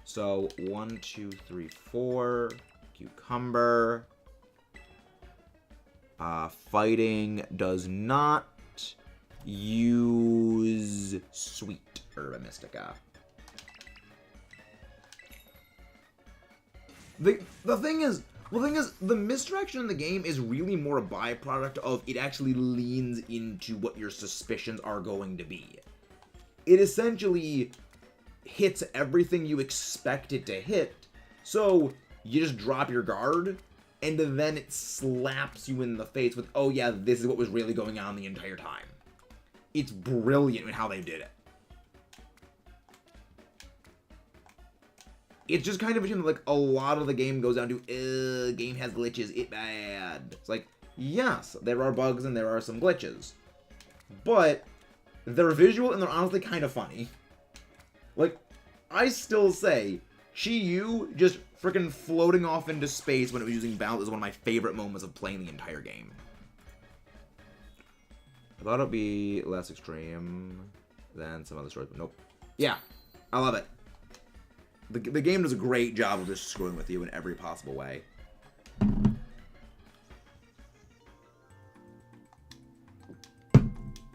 So, 1, 2, 3, 4. Cucumber. Fighting does not use Sweet Herba Mystica. The thing is, the misdirection in the game is really more a byproduct of it actually leans into what your suspicions are going to be. It essentially hits everything you expect it to hit, so you just drop your guard, and then it slaps you in the face with, oh yeah, this is what was really going on the entire time. It's brilliant in how they did it. It's just kind of like a lot of the game goes down to, game has glitches, it bad. It's like, yes, there are bugs and there are some glitches. But they're visual and they're honestly kind of funny. Like, I still say, Chi-Yu just freaking floating off into space when it was using balance is one of my favorite moments of playing the entire game. I thought it'd be less extreme than some other stories, but nope. Yeah, I love it. The game does a great job of just screwing with you in every possible way.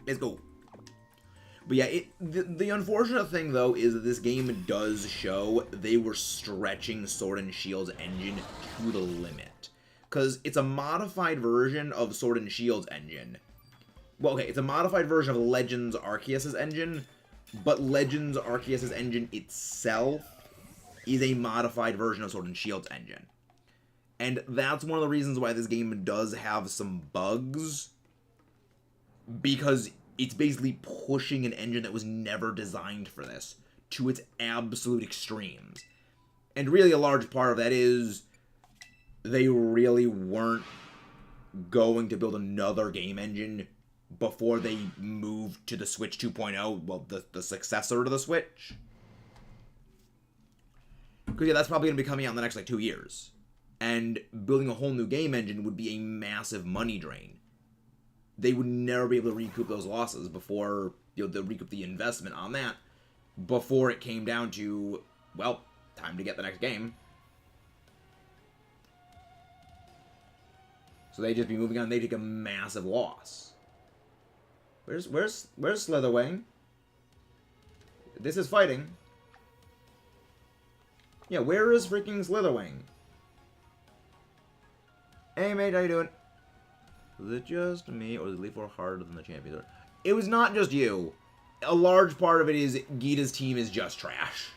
Let's go. But yeah, the unfortunate thing, though, is that this game does show they were stretching Sword and Shield's engine to the limit. Because it's a modified version of Sword and Shield's engine. Well, okay, it's a modified version of Legends Arceus' engine, but Legends Arceus' engine itself is a modified version of Sword and Shield's engine. And that's one of the reasons why this game does have some bugs. Because it's basically pushing an engine that was never designed for this to its absolute extremes. And really a large part of that is they really weren't going to build another game engine before they moved to the Switch 2.0, well, the successor to the Switch. Because, yeah, that's probably going to be coming out in the next, like, 2 years. And building a whole new game engine would be a massive money drain. They would never be able to recoup those losses before, they'll recoup the investment on that before it came down to, well, time to get the next game. So they'd just be moving on, they take a massive loss. Where's Slitherwing? This is fighting. Yeah, where is freaking Slitherwing? Hey mate, how you doing? Was it just me, or did Leaf work harder than the champions? It was not just you. A large part of it is Gita's team is just trash.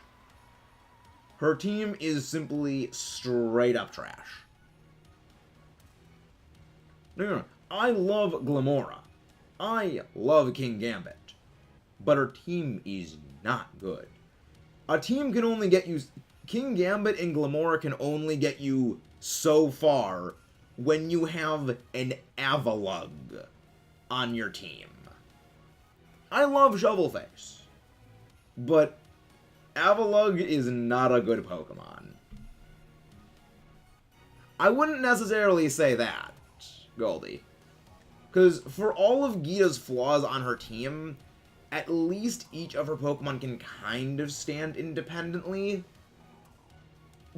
Her team is simply straight up trash. No. I love Glamora. I love King Gambit. But her team is not good. A team can only get you... King Gambit and Glamora can only get you so far when you have an Avalugg on your team. I love Shovelface, but Avalugg is not a good Pokemon. I wouldn't necessarily say that, Goldie. Because for all of Gita's flaws on her team, at least each of her Pokemon can kind of stand independently.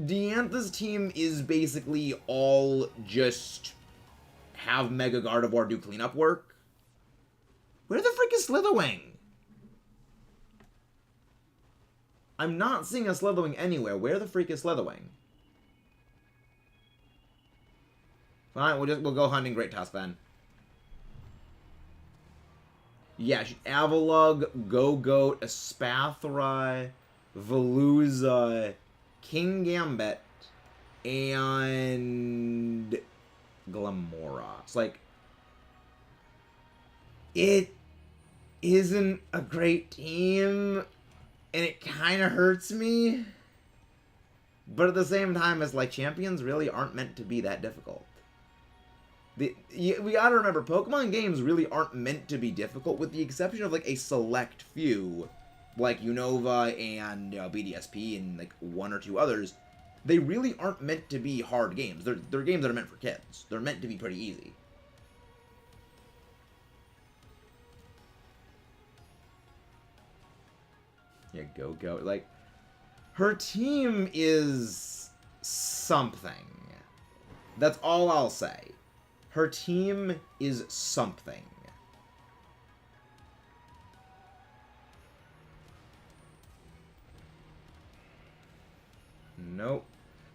Diantha's team is basically all just have Mega Gardevoir do cleanup work. Where the frick is Slitherwing? I'm not seeing a Slitherwing anywhere. Where the freak is Slitherwing? Fine, we'll go hunting Great Tusk then. Yeah, Avalugg, Go-Goat, Espathri, Veluza, King Gambit, and Glamora. It's like, it isn't a great team, and it kind of hurts me. But at the same time, it's like, champions really aren't meant to be that difficult. We gotta remember, Pokemon games really aren't meant to be difficult, with the exception of, like, a select few, like Unova and BDSP and, like, one or two others. They really aren't meant to be hard games. They're games that are meant for kids. They're meant to be pretty easy. Yeah, go. Like, her team is something. That's all I'll say. Her team is something. Nope.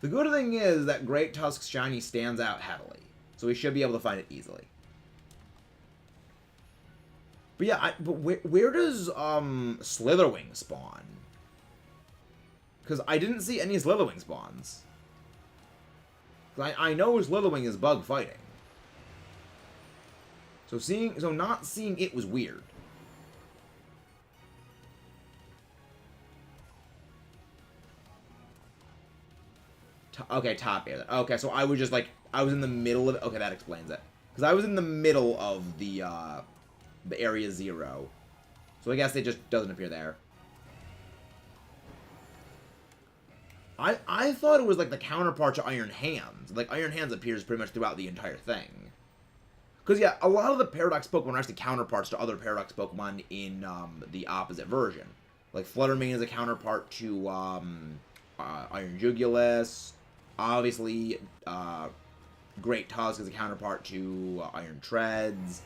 The good thing is that Great Tusk's shiny stands out heavily, so we should be able to find it easily. But yeah, but where does Slitherwing spawn? Because I didn't see any Slitherwing spawns. I know Slitherwing is bug fighting. So not seeing it was weird. Okay, top air. Okay, so I was just like, I was in the middle of it. Okay, that explains it. Because I was in the middle of the area 0. So I guess it just doesn't appear there. I thought it was like the counterpart to Iron Hands. Like, Iron Hands appears pretty much throughout the entire thing. Because, yeah, a lot of the Paradox Pokemon are actually counterparts to other Paradox Pokemon in the opposite version. Like, Fluttermane is a counterpart to Iron Jugulus. Obviously, Great Tusk is a counterpart to Iron Treads.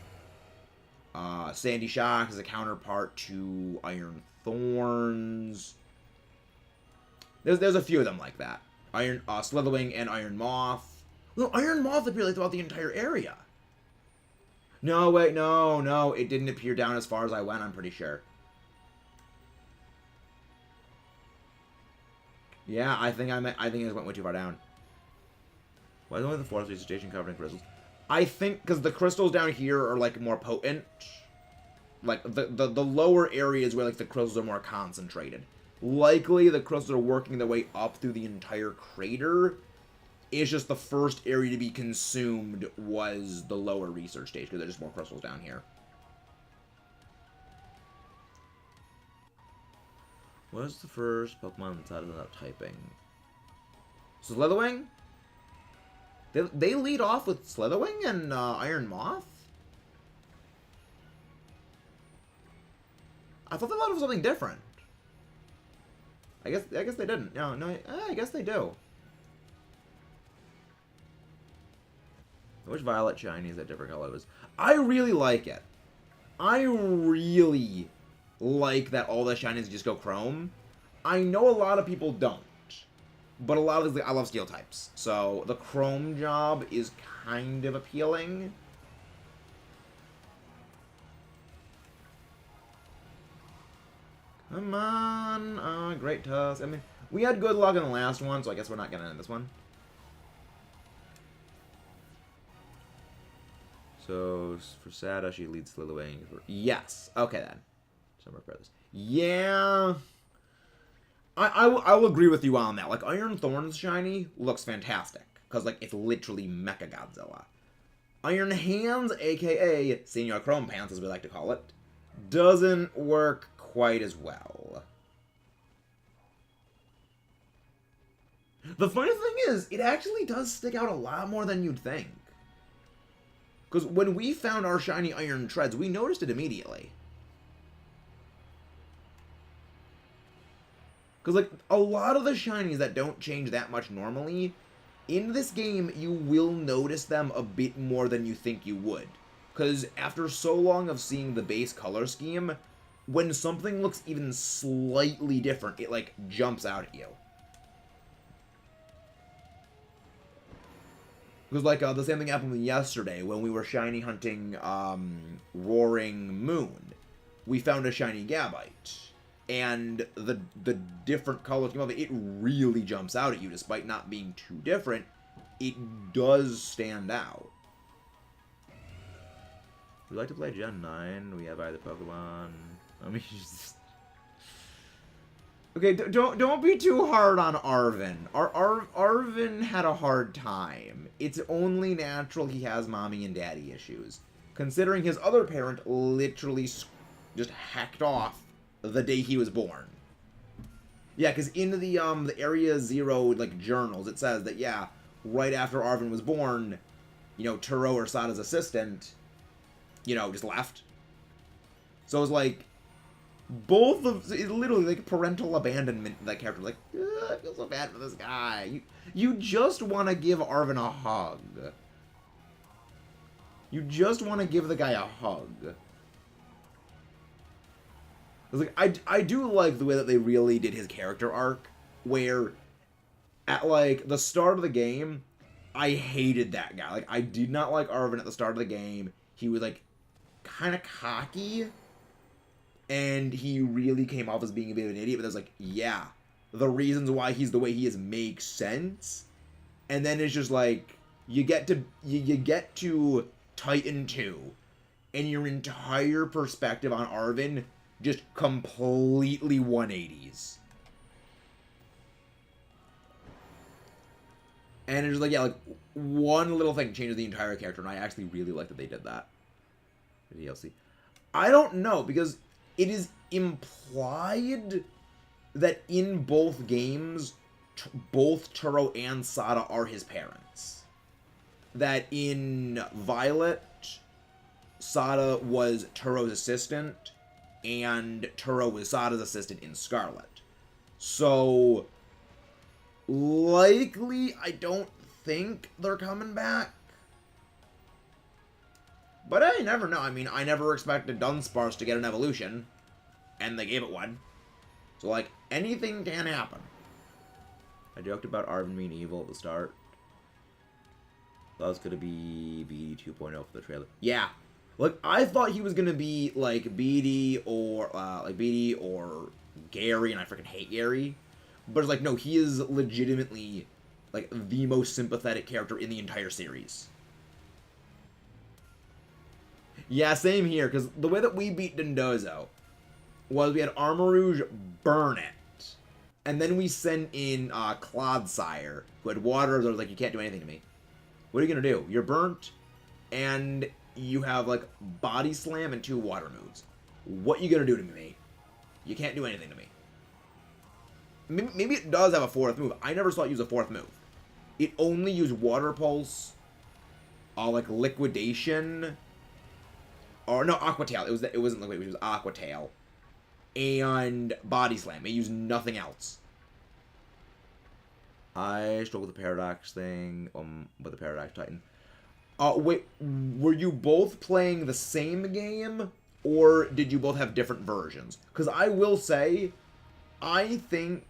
Sandy Shock is a counterpart to Iron Thorns. There's a few of them like that. Slitherwing and Iron Moth. No, Iron Moth appeared like throughout the entire area. No, wait, no. It didn't appear down as far as I went, I'm pretty sure. Yeah, I think I just went way too far down. Why is only the forest research station covered in crystals? I think because the crystals down here are like more potent. Like the lower areas where like the crystals are more concentrated. Likely the crystals are working their way up through the entire crater. It's just the first area to be consumed was the lower research stage, because there's just more crystals down here. What is the first Pokemon inside without typing? Slitherwing? They lead off with Slitherwing and Iron Moth? I thought they led off with something different. I guess they didn't. No, I guess they do. I wish Violet Shiny is a different colors. I really like it. I really like that all the shinies just go Chrome. I know a lot of people don't. But a lot of these, I love Steel types. So the Chrome job is kind of appealing. Come on. Great Tusk. I mean, we had good luck in the last one, so I guess we're not going to end this one. So, for Sada, she leads Slitherwing. Yes. Okay, then. So, repair this. Yeah. I will agree with you on that. Like, Iron Thorn's shiny looks fantastic. Because, like, it's literally Mechagodzilla. Iron Hands, a.k.a. Senior Chrome Pants, as we like to call it, doesn't work quite as well. The funny thing is, it actually does stick out a lot more than you'd think. Because when we found our shiny Iron Treads, we noticed it immediately. Because, like, a lot of the shinies that don't change that much normally, in this game, you will notice them a bit more than you think you would. Because after so long of seeing the base color scheme, when something looks even slightly different, it, like, jumps out at you. Because, like, the same thing happened yesterday when we were shiny hunting, Roaring Moon. We found a shiny Gabite. And the different colors came up, it really jumps out at you, despite not being too different. It does stand out. We like to play Gen 9. We have either Pokemon. I mean, just... Okay, don't be too hard on Arven. Arven had a hard time. It's only natural he has mommy and daddy issues, considering his other parent literally just hacked off the day he was born. Yeah, because in the Area Zero, like, journals, it says that, yeah, right after Arven was born, you know, Turo, or Sada's assistant, you know, just left. So it was like, both of, it's literally like parental abandonment. That character, like, I feel so bad for this guy. You just want to give Arven a hug. You just want to give the guy a hug. Like, I do like the way that they really did his character arc, where at, like, the start of the game, I hated that guy. Like, I did not like Arven at the start of the game. He was, like, kind of cocky, and he really came off as being a bit of an idiot, but I was like, yeah, the reasons why he's the way he is make sense. And then it's just like, you get to Titan 2, and your entire perspective on Arven just completely 180s. And it's just like, yeah, like, one little thing changes the entire character, and I actually really like that they did that. The DLC. I don't know, because it is implied that in both games, both Turo and Sada are his parents. That in Violet, Sada was Turo's assistant, and Turo was Sada's assistant in Scarlet. So, likely, I don't think they're coming back. But I never know. I mean, I never expected Dunsparce to get an evolution, and they gave it one. So, like, anything can happen. I joked about Arven being evil at the start. That was gonna be BD 2.0 for the trailer. Yeah. Like, I thought he was gonna be, like, BD or Gary, and I freaking hate Gary. But it's like, no, he is legitimately, like, the most sympathetic character in the entire series. Yeah, same here, because the way that we beat Dondozo was we had Armarouge burn it. And then we sent in Clodsire, who had water, so I was like, you can't do anything to me. What are you going to do? You're burnt, and you have, like, Body Slam and 2 water moves. What are you going to do to me, mate? You can't do anything to me. Maybe it does have a 4th move. I never saw it use a 4th move. It only used Water Pulse, like, Liquidation, or no, Aqua Tail. It wasn't Liquidation, it was Aqua Tail. And Body Slam. It used nothing else. I struggle with the Paradox thing, with the Paradox Titan. Wait, were you both playing the same game, or did you both have different versions? Because I will say, I think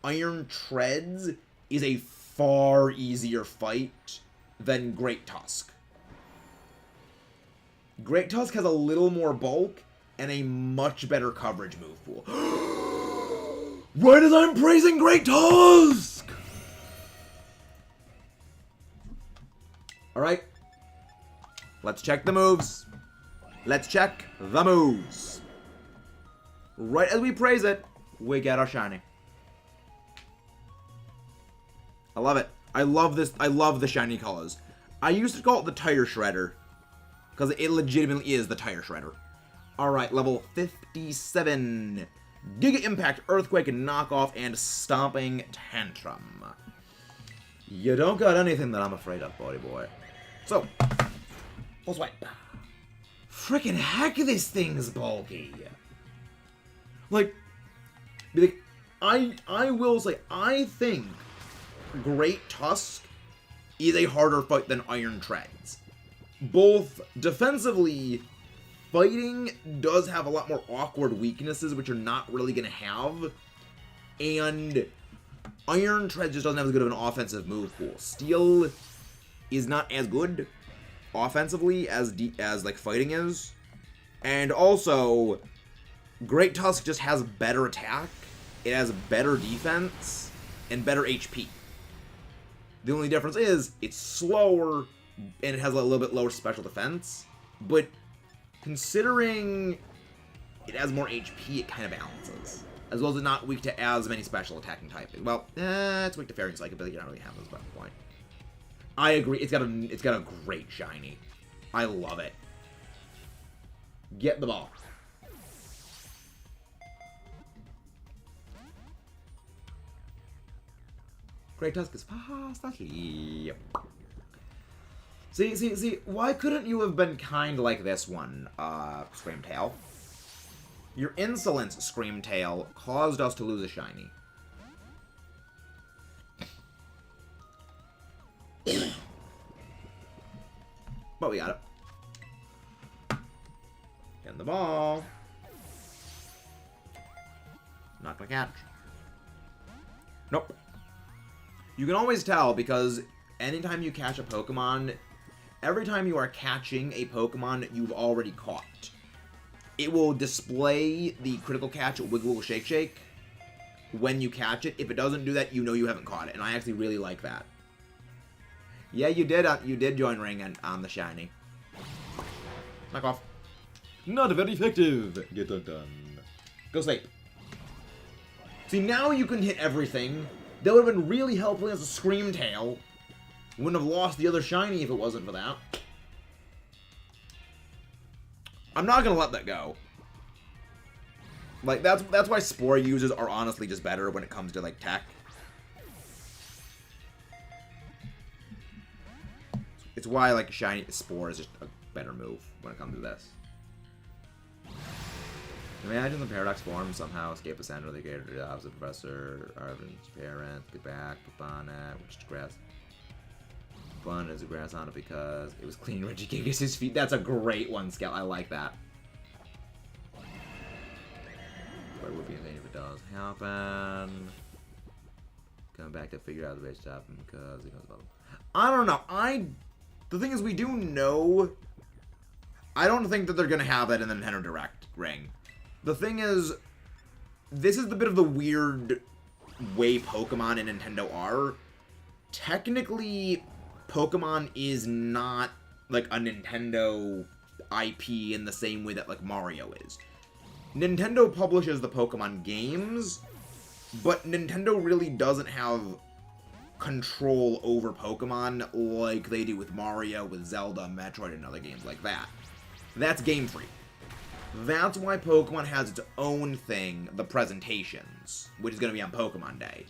Iron Treads is a far easier fight than Great Tusk. Great Tusk has a little more bulk and a much better coverage move pool. Right as I'm praising Great Tusk! Alright. Let's check the moves. Let's check the moves. Right as we praise it, we get our shiny. I love it. I love this. I love the shiny colors. I used to call it the Tire Shredder, because it legitimately is the Tire Shredder. Alright, level 57. Giga Impact, Earthquake, Knockoff, and Stomping Tantrum. You don't got anything that I'm afraid of, buddy boy. So, full swipe. Frickin' heck, this thing's bulky. Like, I will say, I think Great Tusk is a harder fight than Iron Treads. Both defensively fighting does have a lot more awkward weaknesses, which you're not really going to have. And Iron Tread just doesn't have as good of an offensive move pool. Steel is not as good offensively as like fighting is. And also, Great Tusk just has better attack, it has better defense, and better HP. The only difference is, it's slower, and it has a little bit lower special defense, but considering it has more HP, it kind of balances. As well as it's not weak to as many special attacking types. Well, it's weak to Fairy and Psychic, but you don't really have those by the point. I agree, it's got a great shiny. I love it. Get the ball. Great Tusk is fast asleep. See, why couldn't you have been kind like this one, Screamtail? Your insolence, Screamtail, caused us to lose a shiny. But we got it. Getting the ball. Not gonna catch. Nope. You can always tell because anytime you catch a Pokemon, every time you are catching a Pokemon you've already caught, it will display the critical catch Wiggle Wiggle Shake Shake when you catch it. If it doesn't do that, you know you haven't caught it, and I actually really like that. Yeah, you did join Ring on the shiny. Knock off. Not very effective. Get done. Go sleep. See, now you can hit everything. That would have been really helpful as a Screamtail. Wouldn't have lost the other shiny if it wasn't for that. I'm not gonna let that go. Like, that's why Spore users are honestly just better when it comes to, like, tech. It's why, like, shiny Spore is just a better move when it comes to this. Imagine the Paradox form somehow escape the center of the gator to the opposite Professor Arvin's parents. Get back, Babana, which is grass. Fun as a grass on it because it was clean Regigigas' feet. That's a great one, Scout. I like that. But it would be insane if it does happen. Coming back to figure out the base top because he knows about them. I don't know. The thing is, we do know. I don't think that they're gonna have that in the Nintendo Direct ring. The thing is, this is the bit of the weird way Pokemon and Nintendo are. Technically, Pokemon is not like a Nintendo IP in the same way that like Mario is. Nintendo publishes the Pokemon games, but Nintendo really doesn't have control over Pokemon like they do with Mario, with Zelda, Metroid, and other games like that. That's Game Freak. That's why Pokemon has its own thing, the presentations, which is going to be on Pokemon Day.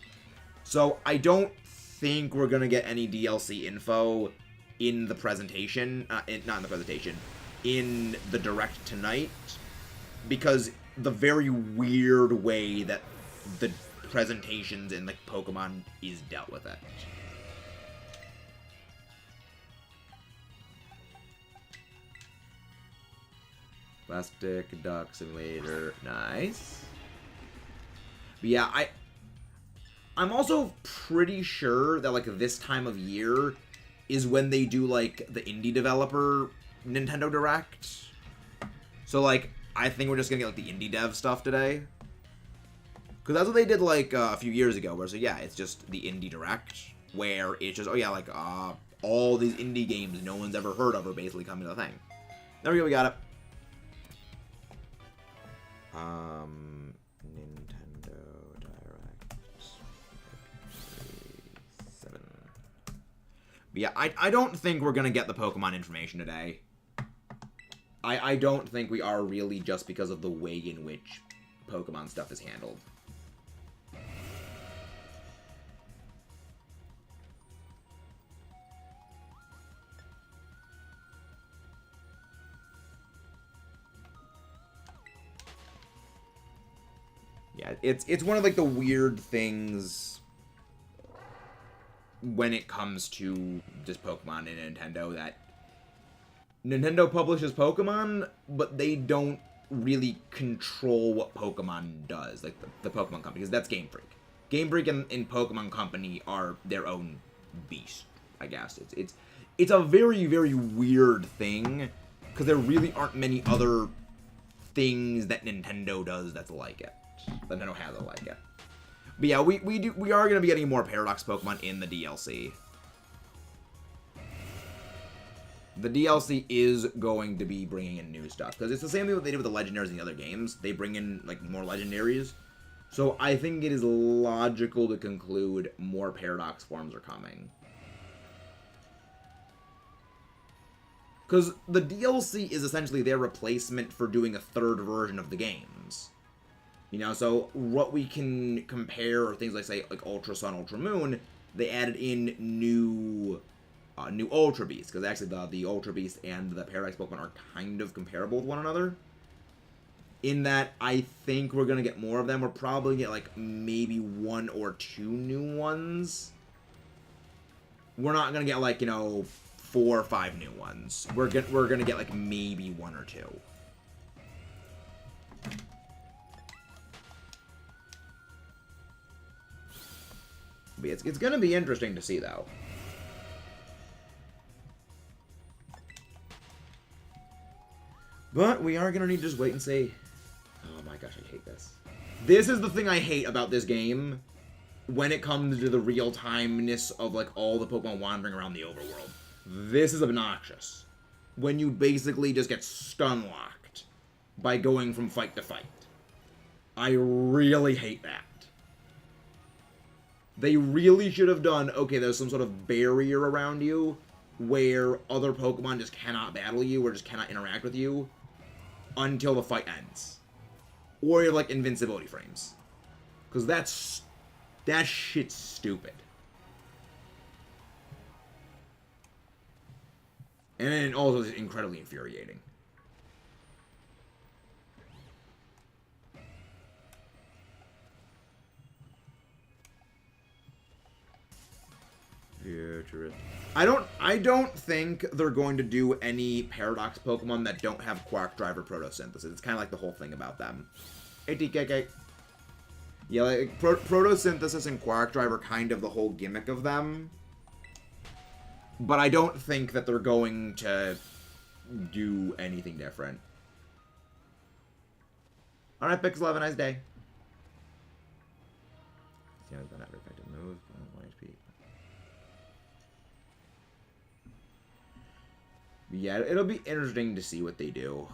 So I don't think we're going to get any DLC info in the presentation, not in the presentation, in the Direct tonight, because the very weird way that the presentations in like Pokemon is dealt with it. Plastic Duck Simulator, nice. But yeah, I'm also pretty sure that like this time of year is when they do like the indie developer Nintendo Direct. So like I think we're just gonna get like the indie dev stuff today. Because that's what they did like a few years ago, where so yeah, it's just the indie Direct, where it's just, oh yeah, like all these indie games no one's ever heard of are basically coming to the thing. There we go, we got it. Nintendo Direct 7. But yeah, I don't think we're gonna get the Pokemon information today. I don't think we are really, just because of the way in which Pokemon stuff is handled. Yeah, it's one of like the weird things when it comes to just Pokemon and Nintendo that Nintendo publishes Pokemon, but they don't really control what Pokemon does, like the Pokemon Company, because that's Game Freak. Game Freak and Pokemon Company are their own beast, I guess. It's a very, very weird thing, because there really aren't many other things that Nintendo does that's like it. That Nintendo has like it. But yeah, we are gonna be getting more Paradox Pokemon in the DLC. The DLC is going to be bringing in new stuff, because it's the same thing what they did with the Legendaries in the other games. They bring in, like, more Legendaries. So I think it is logical to conclude more Paradox forms are coming. Because the DLC is essentially their replacement for doing a third version of the games. You know, so what we can compare are things like, say, like Ultra Sun, Ultra Moon, they added in new Ultra Beasts, because actually the Ultra Beast and the Paradox Pokemon are kind of comparable with one another. In that, I think we're going to get more of them. We're probably going to get, like, maybe 1 or 2 new ones. We're not going to get, like, you know, 4 or 5 new ones. We're going to get, like, maybe 1 or 2. But it's going to be interesting to see, though. But we are going to need to just wait and see. Oh my gosh, I hate this. This is the thing I hate about this game when it comes to the real-timeness of, like, all the Pokemon wandering around the overworld. This is obnoxious. When you basically just get stun-locked by going from fight to fight. I really hate that. They really should have done, okay, there's some sort of barrier around you where other Pokemon just cannot battle you or just cannot interact with you until the fight ends. Or you have, like, invincibility frames. Because that shit's stupid. And it also is incredibly infuriating. Futurist. I don't think they're going to do any Paradox Pokemon that don't have Quark Driver Photosynthesis. It's kind of like the whole thing about them. ATKK. Yeah, like, Photosynthesis and Quark Driver kind of the whole gimmick of them. But I don't think that they're going to do anything different. Alright, Pixel, have a nice day. Yeah, it's not effective move. 1 HP. Yeah, it'll be interesting to see what they do.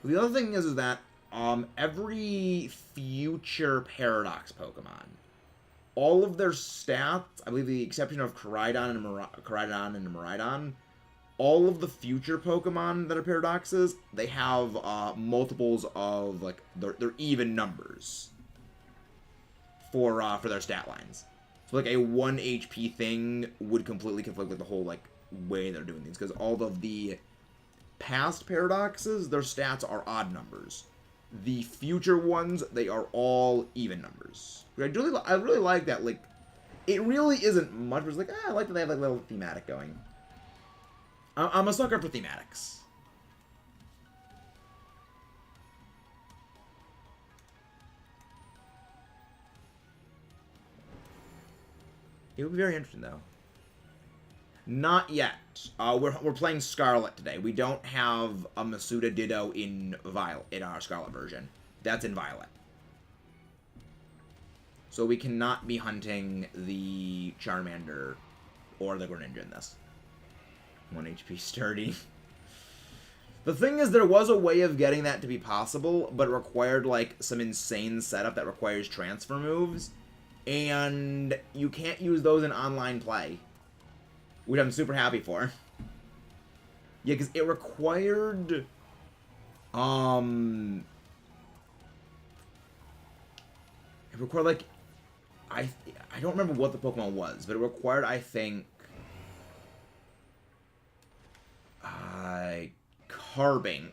The other thing is that every future Paradox Pokemon, all of their stats, I believe the exception of Koraidon and Miraidon, all of the future Pokemon that are Paradoxes, they have multiples of, like, their even numbers for their stat lines. So, like, a 1 HP thing would completely conflict with the whole, like, way they're doing things. Because all of the past Paradoxes, their stats are odd numbers. The future ones, they are all even numbers. I really like that. Like, it really isn't much, but it's like, I like that they have, like, a little thematic going. I'm a sucker for thematics. It would be very interesting, though. Not yet. We're playing Scarlet today. We don't have a Masuda Ditto in our Scarlet version. That's in Violet. So we cannot be hunting the Charmander or the Greninja in this. 1 HP sturdy. The thing is, there was a way of getting that to be possible, but it required, like, some insane setup that requires transfer moves. And you can't use those in online play, which I'm super happy for. Yeah, because it required, it required, like, I don't remember what the Pokemon was, but it required, I think, Carbink,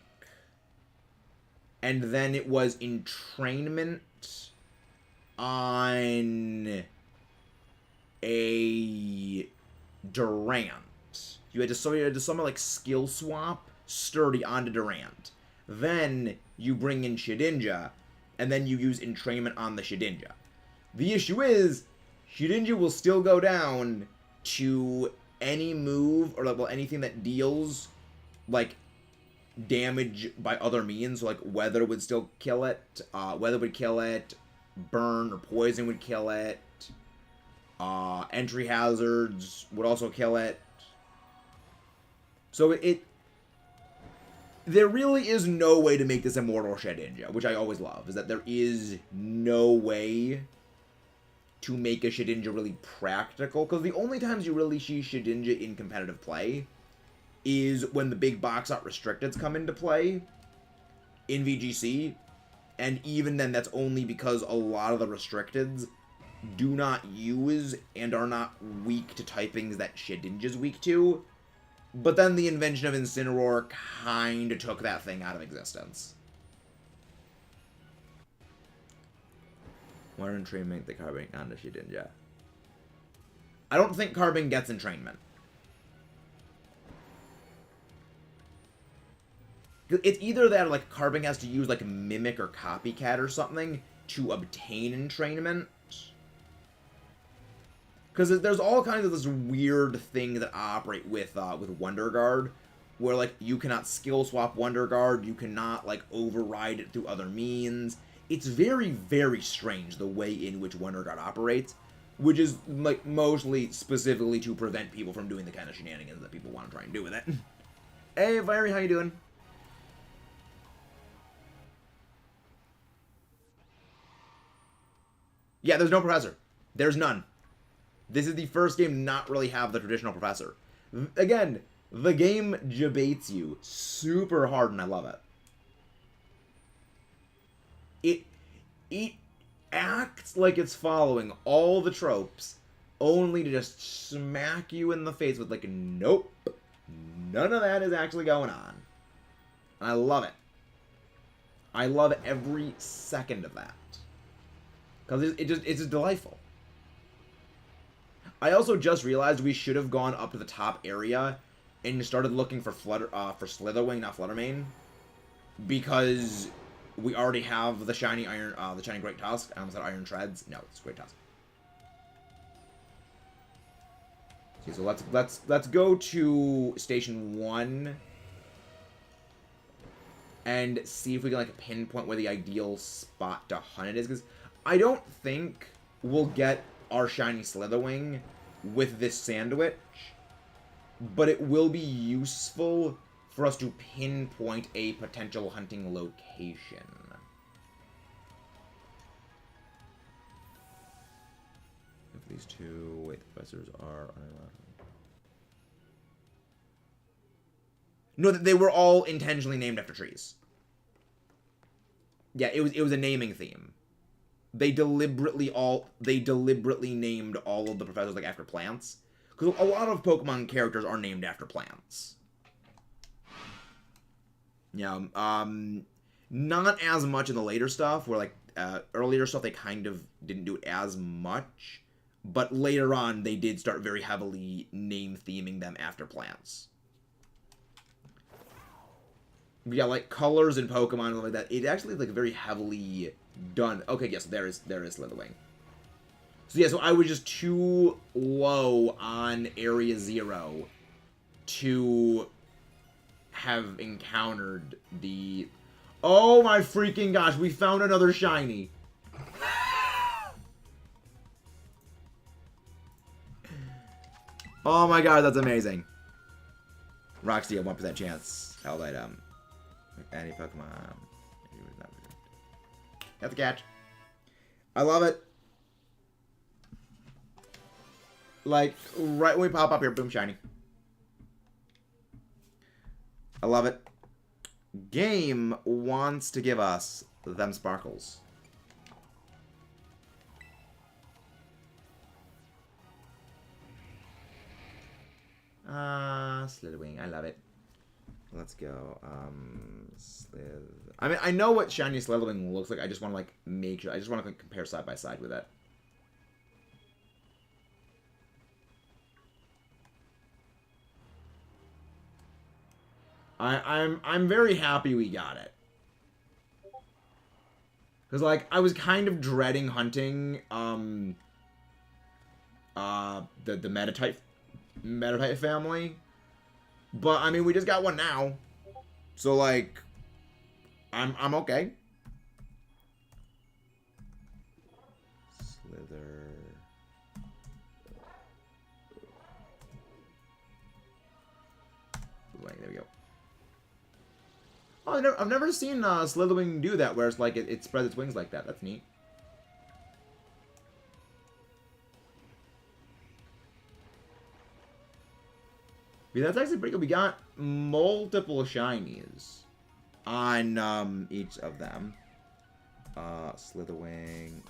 and then it was entrainment on a Durant. You had to summon like skill swap Sturdy onto Durant. Then you bring in Shedinja, and then you use entrainment on the Shedinja. The issue is, Shedinja will still go down to any move, or like, well, anything that deals, like, damage by other means. So, like, weather would still kill it, weather would kill it, burn or poison would kill it, entry hazards would also kill it. So there really is no way to make this Immortal Shedinja, which I always love, is that there is no way to make a Shedinja really practical, because the only times you really see Shedinja in competitive play is when the big box art restricteds come into play in VGC, and even then that's only because a lot of the restricteds do not use and are not weak to typings that Shedinja's weak to. But then the invention of Incineroar kind of took that thing out of existence. Why don't entrainment the Carbine onto Shedinja? I don't think Carbine gets entrainment. It's either that or like Carbine has to use like Mimic or Copycat or something to obtain entrainment. Because there's all kinds of this weird thing that operate with Wonder Guard, where like you cannot skill swap Wonder Guard, you cannot like override it through other means. It's very, very strange the way in which Wonder Guard operates, which is like mostly specifically to prevent people from doing the kind of shenanigans that people want to try and do with it. Hey, Fiery, how you doing? Yeah, there's no professor. There's none. This is the first game to not really have the traditional professor. Again, the game debates you super hard, and I love it. It acts like it's following all the tropes, only to just smack you in the face with like, nope, none of that is actually going on. I love it. I love every second of that. Because it's just delightful. I also just realized we should have gone up to the top area and started looking for Slitherwing, not Fluttermane, because we already have the shiny the shiny Great Tusk. I almost said Iron Treads. No, it's Great Tusk. Okay, so let's go to Station 1 and see if we can like pinpoint where the ideal spot to hunt it is, because I don't think we'll get our shiny Slitherwing with this sandwich, but it will be useful for us to pinpoint a potential hunting location. If these two, wait, the professors are no, they were all intentionally named after trees. Yeah, it was a naming theme. They deliberately named all of the professors like after plants, because a lot of Pokemon characters are named after plants. Yeah, not as much in the later stuff, where like earlier stuff they kind of didn't do it as much, but later on they did start very heavily name theming them after plants. Yeah, like colors in Pokemon and like that. It actually like very heavily done. Okay, yes, there is Slitherwing. So yeah, so I was just too low on Area 0 to have encountered the... Oh my freaking gosh, we found another shiny. Oh my god, that's amazing. Roxy, a 1% chance. Held item. Any Pokemon. Got the catch. I love it. Like, right when we pop up here, boom, shiny. I love it. Game wants to give us them sparkles. Slitherwing, I love it. Let's go. I mean, I know what shiny Slitherwing looks like. I just want to like make sure. I just want to like, compare side by side with it. I'm very happy we got it. Because, like, I was kind of dreading hunting, the Metatype family. But, I mean, we just got one now. So, like, I'm okay. Slither. There we go. Oh, I've never seen Slitherwing do that, where it's like it spreads its wings like that. That's neat. Yeah, that's actually pretty good. We got multiple shinies on each of them. Slitherwing.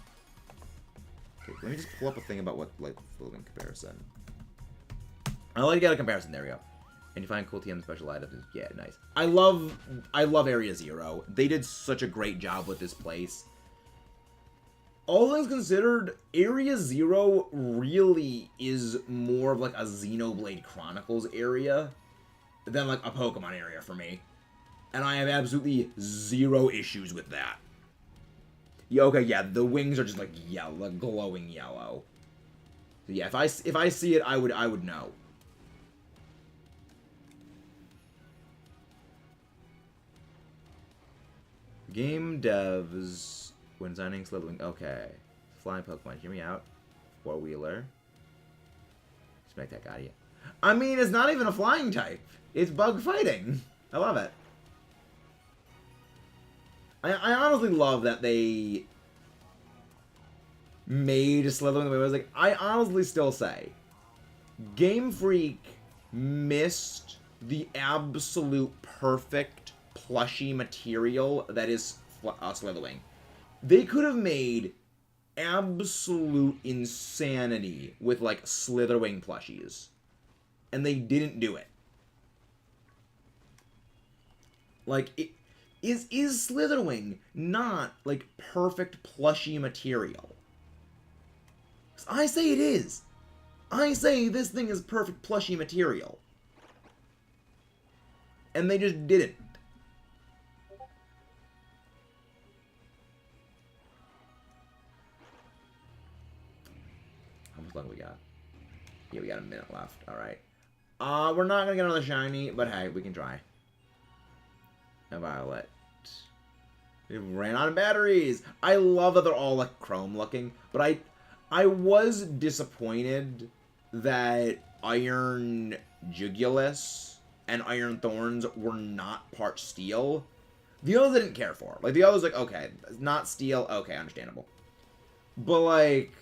Okay, let me just pull up a thing about what like Slitherwing comparison. I like to get a comparison. There we go. And you find cool TM special items. Yeah, nice. I love Area Zero. They did such a great job with this place. All things considered, Area Zero really is more of like a Xenoblade Chronicles area than like a Pokemon area for me. And I have absolutely zero issues with that. Yeah, okay, yeah, the wings are just like yellow, like glowing yellow. So yeah, if I see it, I would know. Game devs, when designing Slitherwing, okay. Flying Pokemon, hear me out. Four-wheeler. Smack that guy out of you. I mean, it's not even a flying type. It's bug fighting. I love it. I honestly love that they made Slitherwing the way it was. Like, I honestly still say, Game Freak missed the absolute perfect plushy material that is Slitherwing. They could have made absolute insanity with, like, Slitherwing plushies. And they didn't do it. Like, is Slitherwing not, like, perfect plushy material? I say it is. I say this thing is perfect plushy material. And they just didn't. How much longer we got? Yeah, we got a minute left. Alright. We're not gonna get another shiny, but hey, we can try. A Violet. We ran out of batteries! I love that they're all like chrome looking, but I was disappointed that Iron Jugulus and Iron Thorns were not part steel. The others I didn't care for. Like, the others, like, okay, not steel, okay, understandable. But, like,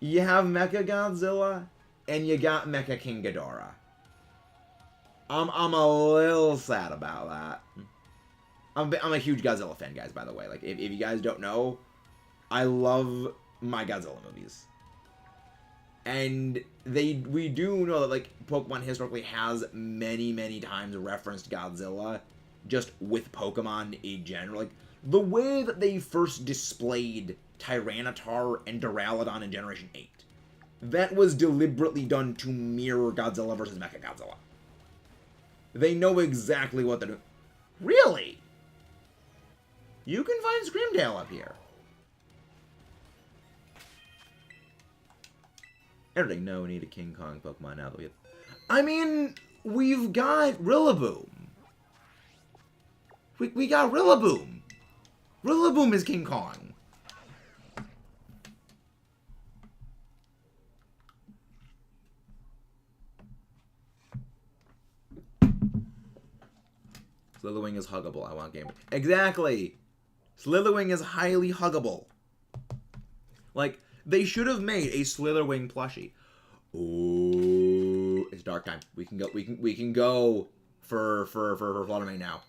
you have Mecha Godzilla, and you got Mecha King Ghidorah. I'm a little sad about that. I'm a huge Godzilla fan, guys, by the way. Like, if you guys don't know, I love my Godzilla movies. And we do know that, like, Pokemon historically has many, many times referenced Godzilla just with Pokemon in general. Like, the way that they first displayed Tyranitar and Duraludon in Generation 8, that was deliberately done to mirror Godzilla versus Mechagodzilla. They know exactly what they're doing. Really? You can find Screamtail up here. Everything. No need a King Kong Pokemon now that we have... I mean, we've got Rillaboom. We got Rillaboom. Rillaboom is King Kong. Slitherwing is huggable. I want game. Exactly. Slitherwing is highly huggable. Like, they should have made a Slitherwing plushie. Ooh, it's dark time. We can go. We can go for Fluttermane now.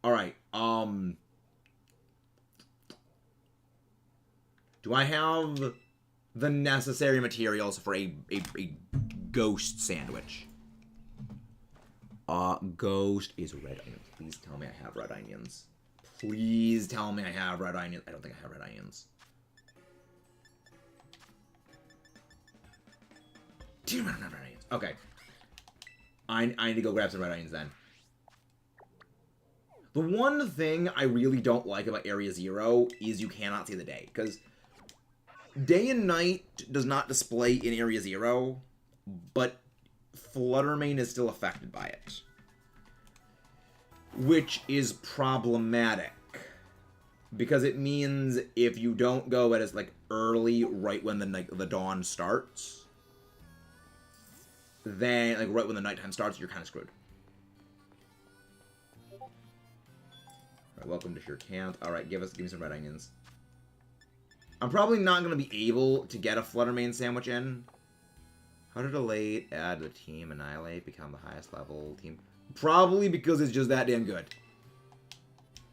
All right. Do I have the necessary materials for a ghost sandwich? Ghost is red onions. Please tell me I have red onions. Please tell me I have red onions. I don't think I have red onions. Damn, I don't have red onions. Okay. I need to go grab some red onions then. The one thing I really don't like about Area 0 is you cannot see the day. Because day and night does not display in Area 0, but Fluttermane is still affected by it. Which is problematic. Because it means if you don't go at as like early, right when the dawn starts, then like right when the nighttime starts, you're kind of screwed. Alright, welcome to your camp. Alright, give me some red onions. I'm probably not going to be able to get a Fluttermane sandwich in. How to delay, add to the team, annihilate, become the highest level team. Probably because it's just that damn good.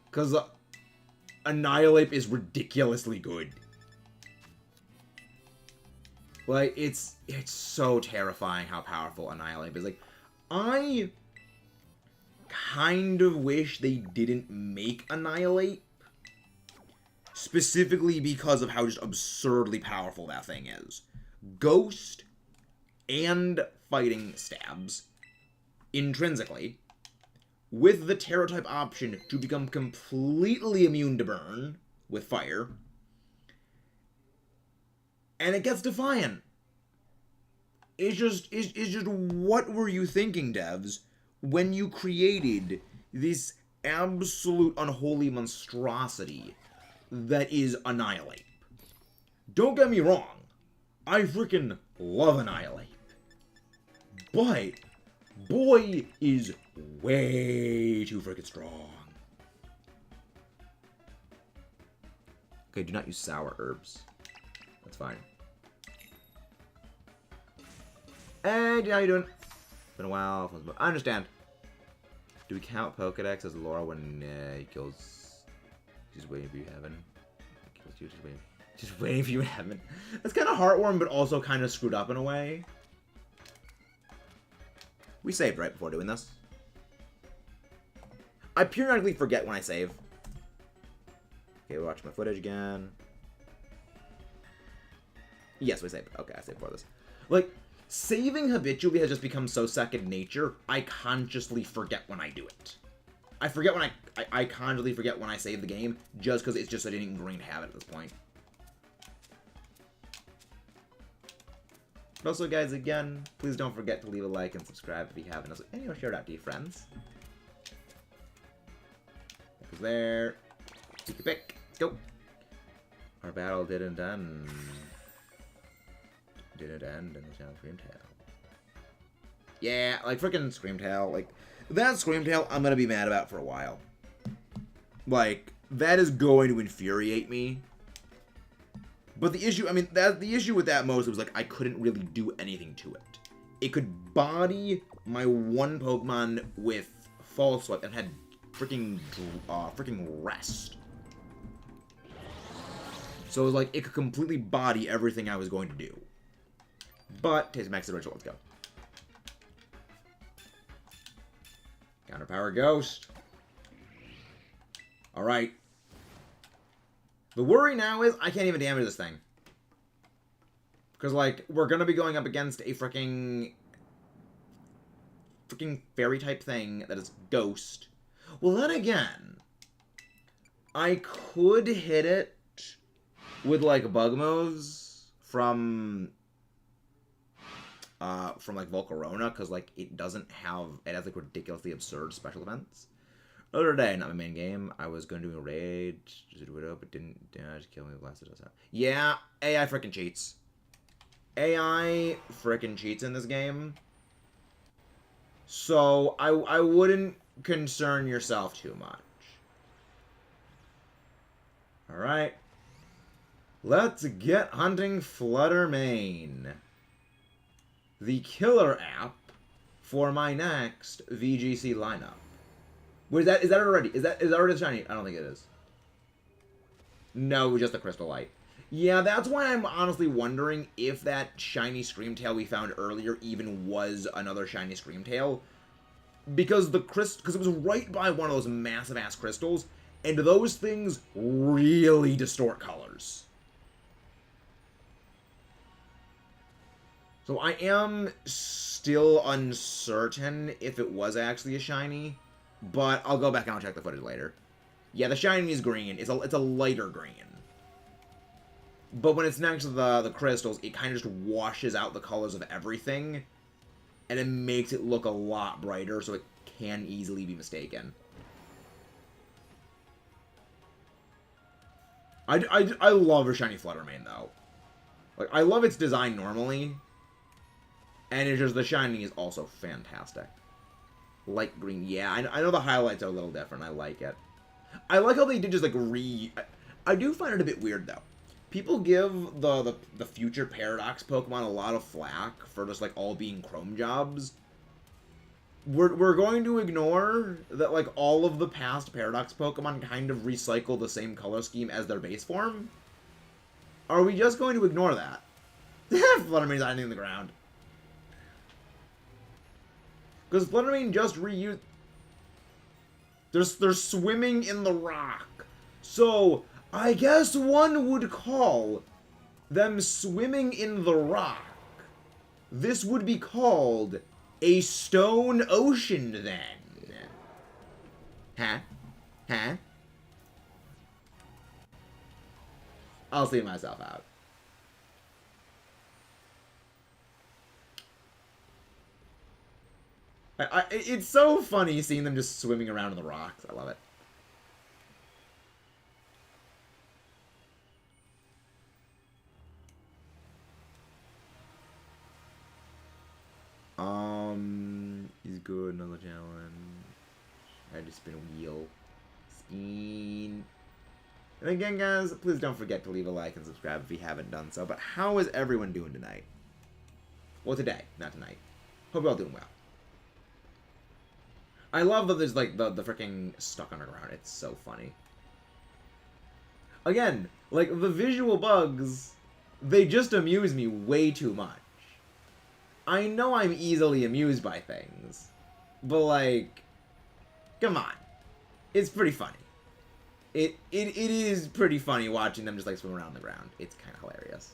Because annihilate is ridiculously good. Like, it's so terrifying how powerful annihilate is. Like, I kind of wish they didn't make annihilate. Specifically because of how just absurdly powerful that thing is. Ghost and fighting stabs intrinsically, with the Terror type option to become completely immune to burn with fire, and it gets Defiant. It's just what were you thinking, devs, when you created this absolute unholy monstrosity that is Annihilate? Don't get me wrong, I freaking love Annihilate, but boy is way too freaking strong. Okay, do not use sour herbs. That's fine. Hey, how you doing? Been a while. I understand. Do we count Pokedex as Laura when he kills? She's waiting for you in heaven. Just waiting for you in heaven. That's kind of heartwarming, but also kind of screwed up in a way. We saved right before doing this. I periodically forget when I save. Okay, we'll watch my footage again. Yes, we saved. Okay, I saved before this. Like, saving habitually has just become so second nature, I consciously forget when I do it. I forget when I consciously forget when I save the game, just because it's just an ingrained habit at this point. But also, guys, again, please don't forget to leave a like and subscribe if you haven't. And share it out to your friends. That goes there. Pick a pick. Let's go. Our battle didn't end. Didn't end in the town of Screamtail. Yeah, like freaking Screamtail. Like, that Screamtail I'm gonna be mad about for a while. Like, that is going to infuriate me. But the issue, I mean, the issue with that most was, like, I couldn't really do anything to it. It could body my one Pokemon with False Swipe and had freaking rest. So it was like, it could completely body everything I was going to do. But, Taste Max the Ritual, let's go. Counterpower Ghost. Alright. The worry now is I can't even damage this thing. Because, like, we're going to be going up against a freaking fairy-type thing that is Ghost. Well, then again, I could hit it with, like, bug moves from like, Volcarona, because, like, it doesn't have, it has, like, ridiculously absurd special events. Other day, not my main game, I was going to do a raid, just do it up, but didn't just kill me with blasted us out. Yeah, AI freaking cheats. AI freaking cheats in this game. So, I wouldn't concern yourself too much. Alright. Let's get hunting Fluttermane. The killer app for my next VGC lineup. Wait, is that already? Is that already shiny? I don't think it is. No, just the Crystal Light. Yeah, that's why I'm honestly wondering if that shiny Screamtail we found earlier even was another shiny Screamtail. Because it was right by one of those massive ass crystals, and those things really distort colors. So I am still uncertain if it was actually a shiny, but I'll go back and I'll check the footage later. Yeah, the shiny is green. It's a lighter green. But when it's next to the crystals, it kind of just washes out the colors of everything, and it makes it look a lot brighter, so it can easily be mistaken. I love a shiny Fluttermane, though. Like, I love its design normally, and it's just the shiny is also fantastic. Light green, yeah, I know the highlights are a little different. I like it. I like how they did just, like, I do find it a bit weird, though. People give the future Paradox Pokemon a lot of flack for just, like, all being Chrome jobs. We're going to ignore that, like, all of the past Paradox Pokemon kind of recycle the same color scheme as their base form? Are we just going to ignore that? Fluttermane's hiding in the ground. Because Fluttermane just reused... They're swimming in the rock. So, I guess one would call them swimming in the rock. This would be called a stone ocean, then. Huh? Huh? I'll see myself out. It's so funny seeing them just swimming around in the rocks. I love it. He's good. Another challenge. I just spin a wheel. Spin. And again, guys, please don't forget to leave a like and subscribe if you haven't done so. But how is everyone doing tonight? Well, today, not tonight. Hope you're all doing well. I love that there's, like, the freaking stuck underground. It's so funny. Again, like, the visual bugs, they just amuse me way too much. I know I'm easily amused by things, but, like, come on. It's pretty funny. It is pretty funny watching them just, like, swim around the ground. It's kind of hilarious.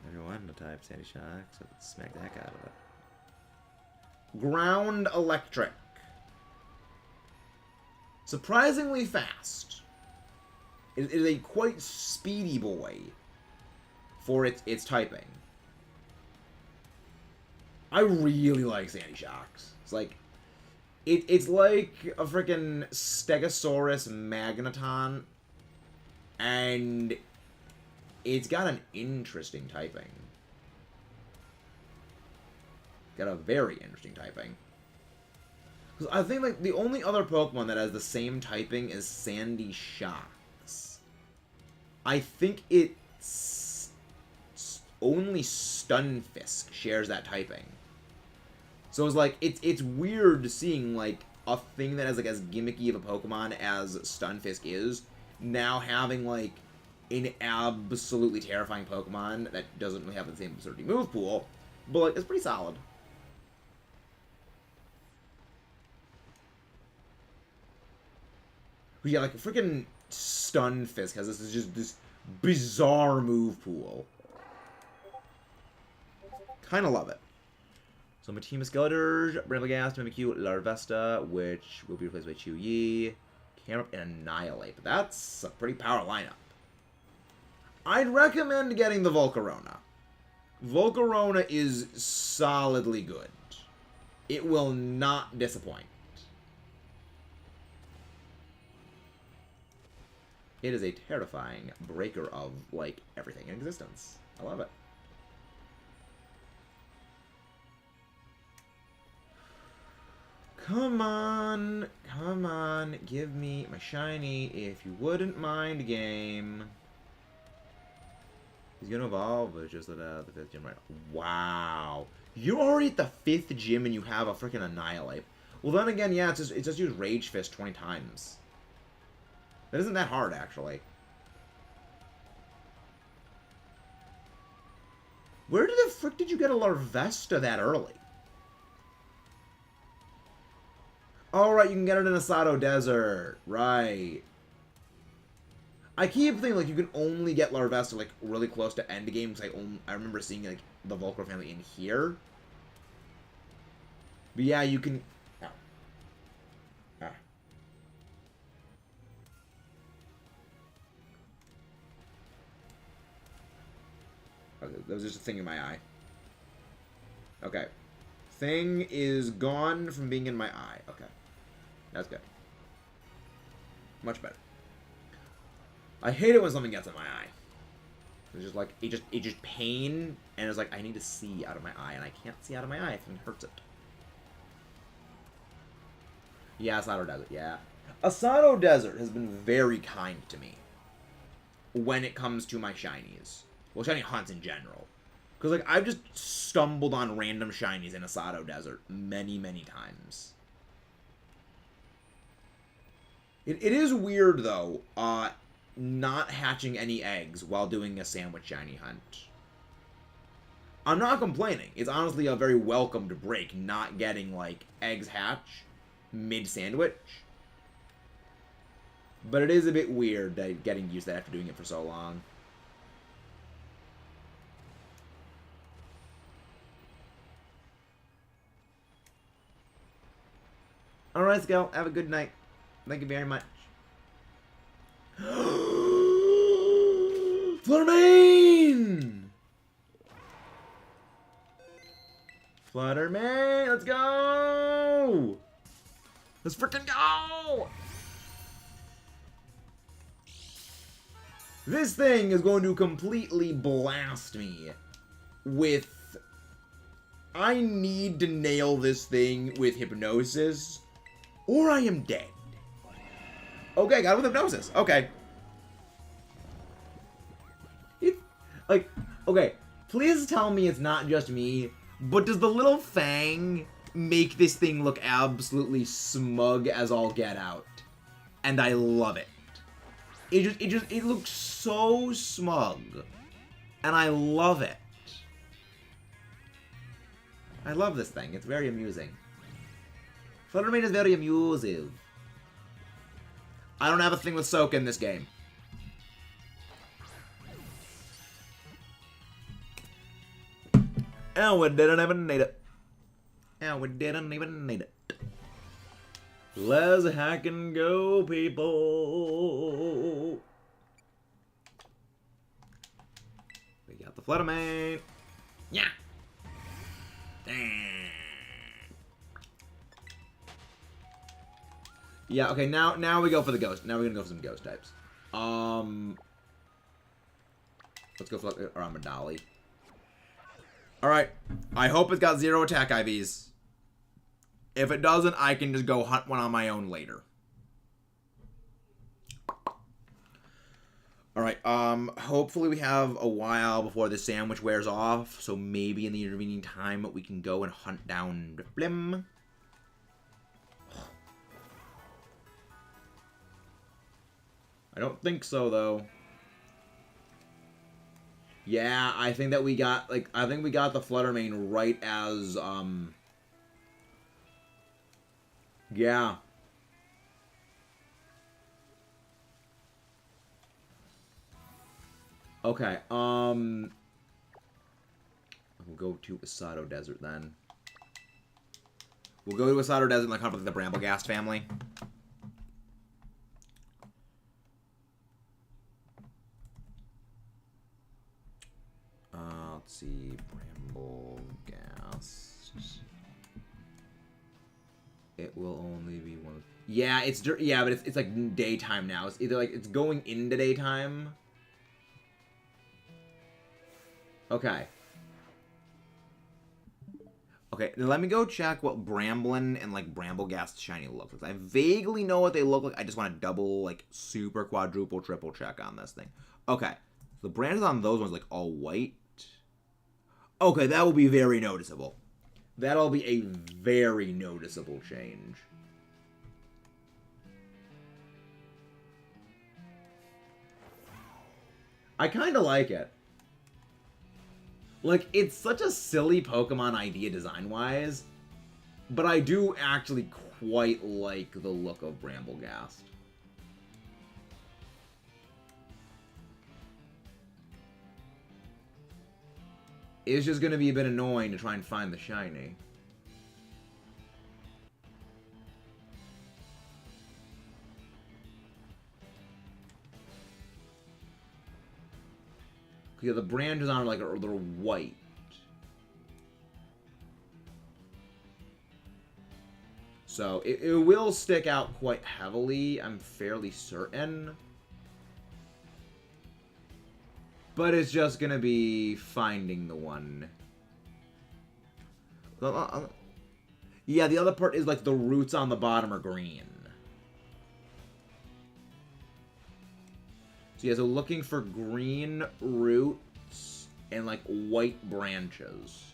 Everyone, no type Sandy Shock, so let's smack the heck out of it. Ground Electric. Surprisingly fast. It is a quite speedy boy for its typing. I really like Sandy Shocks. It's like it's like a freaking Stegosaurus Magneton, and it's got an interesting typing. Got a very interesting typing. Because I think, like, the only other Pokemon that has the same typing as Sandy Shocks, I think it's only Stunfisk shares that typing. So it's like, it's weird seeing, like, a thing that has, like, as gimmicky of a Pokemon as Stunfisk is, now having, like, an absolutely terrifying Pokemon that doesn't really have the same absurdity move pool, but, like, it's pretty solid. Yeah, like, freaking Stunfisk has this bizarre move pool. Kinda love it. So, my team of Skeletors, Brambleghast, Mimikyu, Larvesta, which will be replaced by Chewy, Camerupt, and Annihilate. But that's a pretty power lineup. I'd recommend getting the Volcarona. Volcarona is solidly good. It will not disappoint. It is a terrifying breaker of, like, everything in existence. I love it. Come on. Come on. Give me my shiny, if you wouldn't mind, game. He's gonna evolve, but it's just at the 5th gym, right? Wow. You're already at the 5th gym and you have a freaking Annihilate. Well, then again, yeah, it's just use Rage Fist 20 times. That isn't that hard, actually. Where the frick did you get a Larvesta that early? Oh, right, you can get it in Asado Desert. Right. I keep thinking, like, you can only get Larvesta, like, really close to endgame, because I remember seeing, like, the Volcro family in here. But yeah, you can... Ow. Ah. Okay, that was just a thing in my eye. Okay. Thing is gone from being in my eye. Okay. That's good. Much better. I hate it when something gets in my eye. It's just like, it just pain, and it's like, I need to see out of my eye, and I can't see out of my eye if it hurts it. Yeah, Asado Desert, yeah. Asado Desert has been very kind to me when it comes to my shinies. Well, shiny hunts in general. Because, like, I've just stumbled on random shinies in Asado Desert many, many times. It is weird, though, not hatching any eggs while doing a sandwich shiny hunt. I'm not complaining. It's honestly a very welcomed break, not getting, like, eggs hatch mid-sandwich. But it is a bit weird that getting used to that after doing it for so long. Alright, Scal. Have a good night. Thank you very much. Fluttermane! Fluttermane, let's go! Let's freaking go! This thing is going to completely blast me with... I need to nail this thing with Hypnosis, or I am dead. Okay, got it with Hypnosis. Okay. Like, okay, please tell me it's not just me, but does the little fang make this thing look absolutely smug as all get out? And I love it. It looks so smug. And I love it. I love this thing. It's very amusing. Fluttermane is very amusing. I don't have a thing with Soak in this game. And we didn't even need it. And we didn't even need it. Let's hack and go, people. We got the Fluttermane. Yeah. Yeah, okay, now we go for the ghost. Now we're gonna go for some ghost types. Let's go for Medali. Alright. I hope it's got 0 attack IVs. If it doesn't, I can just go hunt one on my own later. Alright, hopefully we have a while before the sandwich wears off, so maybe in the intervening time we can go and hunt down Blim. I don't think so, though. Yeah, I think that we got, like, I think we got the Fluttermane right as, yeah. Okay, we'll go to Asado Desert, then. We'll go to Asado Desert and, like, hunt with the Bramblegast family. Let's see, Bramblegast. It will only be one. Yeah, yeah, but it's like daytime now. It's either like it's going into daytime. Okay. Okay, now let me go check what Bramblin and like Bramblegast shiny look like. I vaguely know what they look like. I just want to double, like, super, quadruple, triple check on this thing. Okay, so the brand is on those ones like all white. Okay, that will be very noticeable. That'll be a very noticeable change. I kind of like it. Like, it's such a silly Pokemon idea design-wise, but I do actually quite like the look of Bramblegast. It's just going to be a bit annoying to try and find the shiny. Yeah, the branches on like they're white. So it will stick out quite heavily, I'm fairly certain. But it's just gonna be finding the one. Yeah, the other part is like the roots on the bottom are green. So yeah, so looking for green roots and like white branches.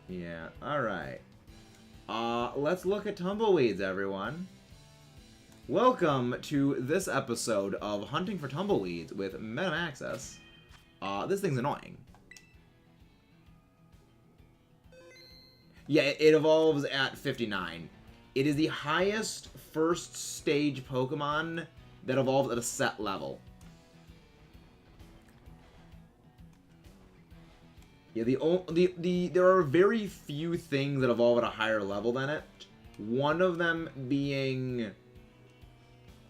Yeah, alright. Let's look at tumbleweeds, everyone. Welcome to this episode of Hunting for Tumbleweeds with Metamaxis. This thing's annoying. Yeah, it evolves at 59. It is the highest first stage Pokemon that evolves at a set level. Yeah, there are very few things that evolve at a higher level than it. One of them being,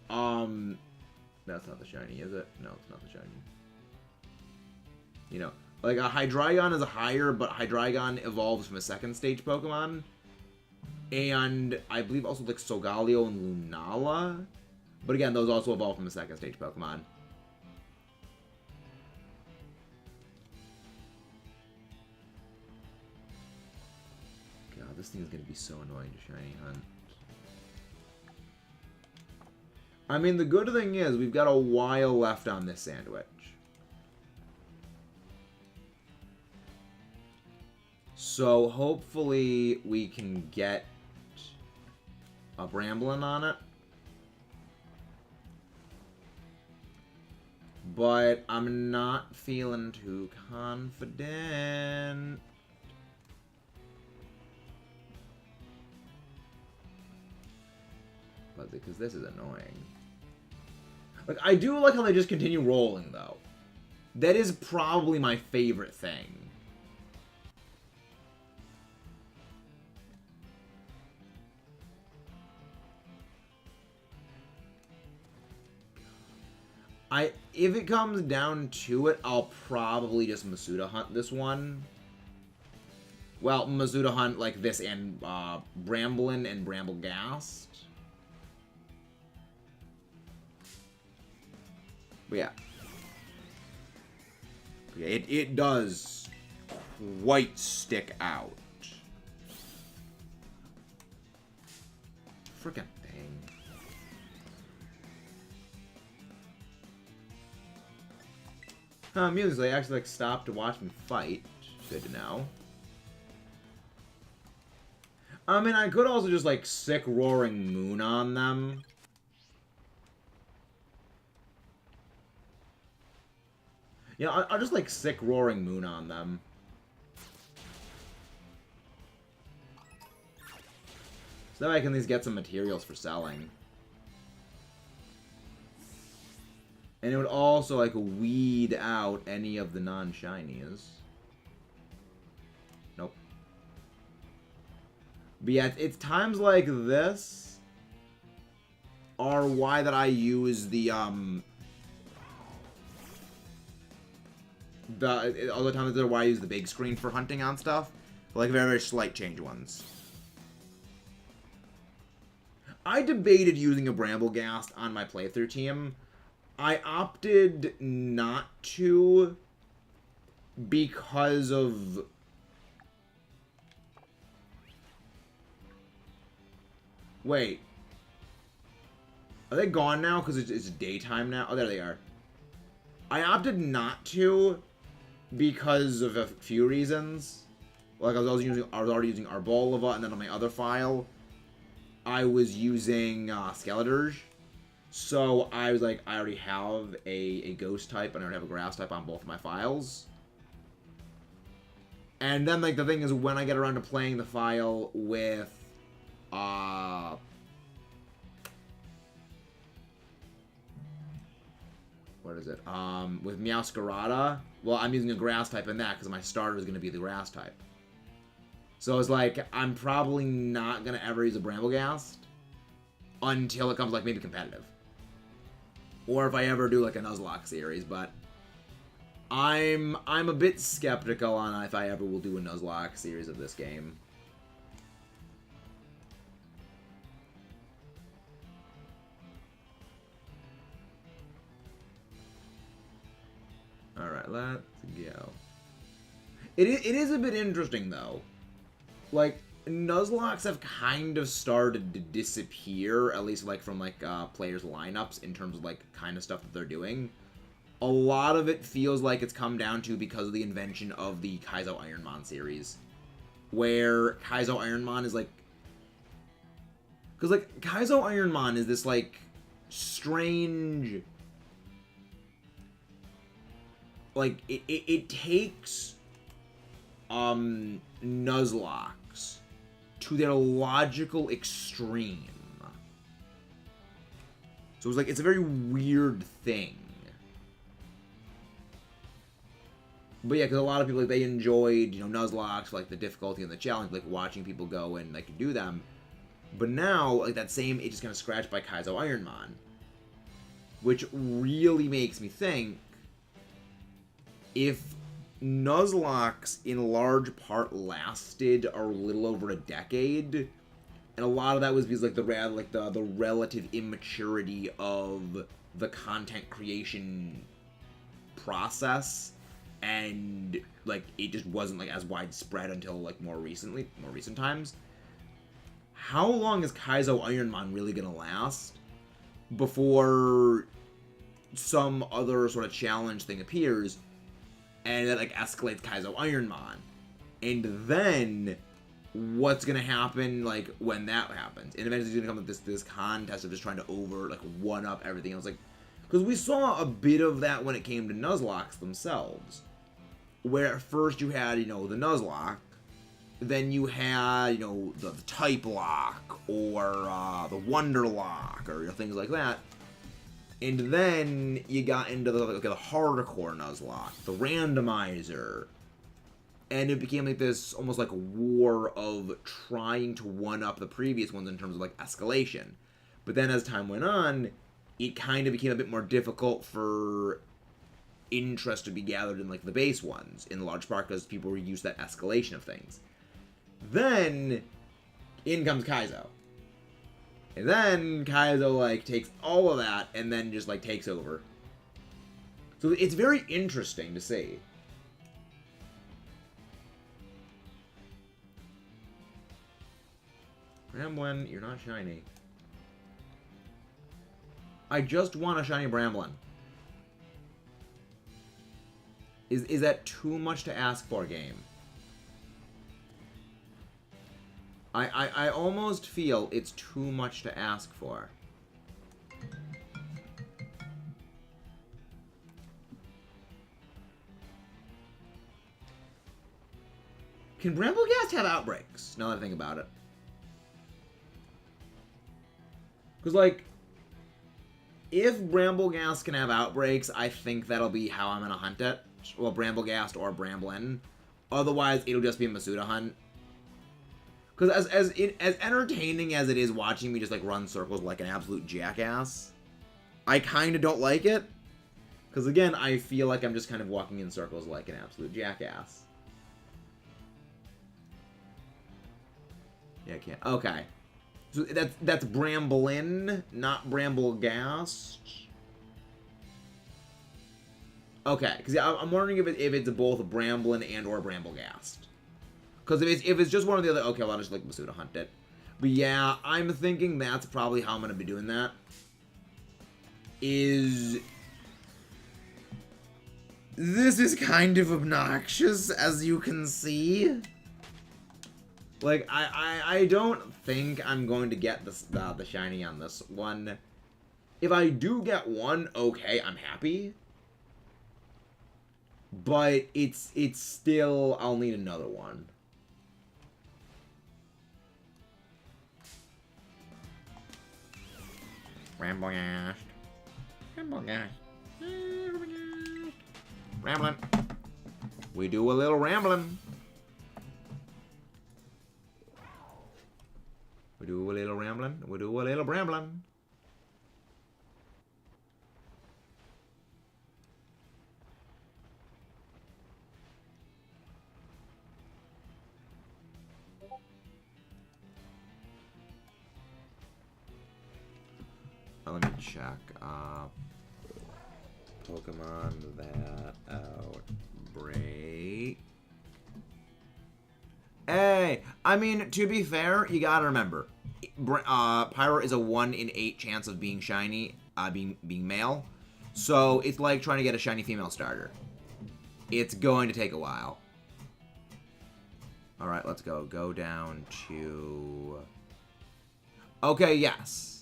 that's not the shiny, is it? No, it's not the shiny. You know, like a Hydreigon is a higher, but Hydreigon evolves from a second stage Pokemon. And I believe also like Solgaleo and Lunala. But again, those also evolve from a second stage Pokemon. This thing is going to be so annoying to shiny hunt. I mean, the good thing is we've got a while left on this sandwich. So hopefully we can get a Bramblin on it. But I'm not feeling too confident. Because this is annoying. Like, I do like how they just continue rolling, though. That is probably my favorite thing. If it comes down to it, I'll probably just Masuda hunt this one. Well, Masuda hunt like this and Bramblin and Bramblegast. But yeah. It does quite stick out. Frickin' thing. Musically, they actually like stopped to watch me fight. Good to know. I mean, I could also just like sick Roaring Moon on them. Yeah, I'll just, like, sick Roaring Moon on them. So that way I can at least get some materials for selling. And it would also, like, weed out any of the non-shinies. Nope. But yeah, it's times like this are why that I use the, other times are why I use the big screen for hunting on stuff. Like very, very slight change ones. I debated using a Bramblegast on my playthrough team. I opted not to because of... Wait. Are they gone now? Because it's daytime now? Oh, there they are. I opted not to because of a few reasons. Like, I was already using Arboleva, and then on my other file, I was using Skeleturge. So I was like, I already have a Ghost type, and I already have a Grass type on both of my files. And then, like, the thing is, when I get around to playing the file with What is it? With Meowscarada, well, I'm using a grass type in that because my starter is going to be the grass type. So it's like, I'm probably not going to ever use a Brambleghast until it comes, like, maybe competitive. Or if I ever do, like, a Nuzlocke series, but I'm a bit skeptical on if I ever will do a Nuzlocke series of this game. Alright, let's go. It is a bit interesting, though. Like, Nuzlocks have kind of started to disappear, at least, like, from, like, players' lineups in terms of, like, kind of stuff that they're doing. A lot of it feels like it's come down to because of the invention of the Kaizo Ironmon series. Where Kaizo Ironmon is, like... Because, like, Kaizo Ironmon is this, like, strange... Like, it takes Nuzlocke to their logical extreme. So it's like, it's a very weird thing. But yeah, because a lot of people, like, they enjoyed, you know, Nuzlocke for, like, the difficulty and the challenge, like, watching people go and, like, do them. But now, like, that same itch is kind of scratched by Kaizo Ironmon. Which really makes me think, if Nuzlocke in large part lasted a little over a decade, and a lot of that was because, like, the relative immaturity of the content creation process, and, like, it just wasn't, like, as widespread until, like, more recent times. How long is Kaizo Ironmon really gonna last before some other sort of challenge thing appears and that, like, escalates Kaizo Ironmon? And then what's gonna happen, like, when that happens? And eventually it's gonna come up with this contest of just trying to one up everything else, like, because we saw a bit of that when it came to Nuzlocke themselves, where at first you had, you know, the Nuzlocke, then you had, you know, the Type Lock, or the Wonder Lock, or, you know, things like that. And then you got into the hardcore Nuzlocke, the randomizer, and it became like this almost like war of trying to one-up the previous ones in terms of, like, escalation. But then as time went on, it kind of became a bit more difficult for interest to be gathered in, like, the base ones, in large part because people were used to that escalation of things. Then, in comes Kaizo. And then Kaizo, like, takes all of that and then just, like, takes over. So it's very interesting to see. Bramblin, you're not shiny. I just want a shiny Bramblin. Is that too much to ask for, game? I almost feel it's too much to ask for. Can Brambleghast have outbreaks? Now that I think about it. Because, like, if Brambleghast can have outbreaks, I think that'll be how I'm going to hunt it. Well, Brambleghast or Bramblin. Otherwise, it'll just be a Masuda hunt. Because as entertaining as it is watching me just, like, run circles like an absolute jackass, I kind of don't like it. Because, again, I feel like I'm just kind of walking in circles like an absolute jackass. Yeah, I can't. Okay. So that's Bramblin, not Brambleghast. Okay, because I'm wondering if it's both Bramblin and or Brambleghast. Because if it's just one or the other, okay, well, I'll just, like, Masuda hunt it. But yeah, I'm thinking that's probably how I'm going to be doing that. This is kind of obnoxious, as you can see. Like, I don't think I'm going to get the shiny on this one. If I do get one, okay, I'm happy. But it's still, I'll need another one. Ramblegast. Ramblegast. Rambling. We do a little rambling. We do a little rambling. We do a little rambling. Let me check. Pokemon that outbreak. Hey, I mean, to be fair, you gotta remember, Pyro is a 1 in 8 chance of being shiny, being male. So it's like trying to get a shiny female starter. It's going to take a while. All right, let's go. Go down to. Okay, yes.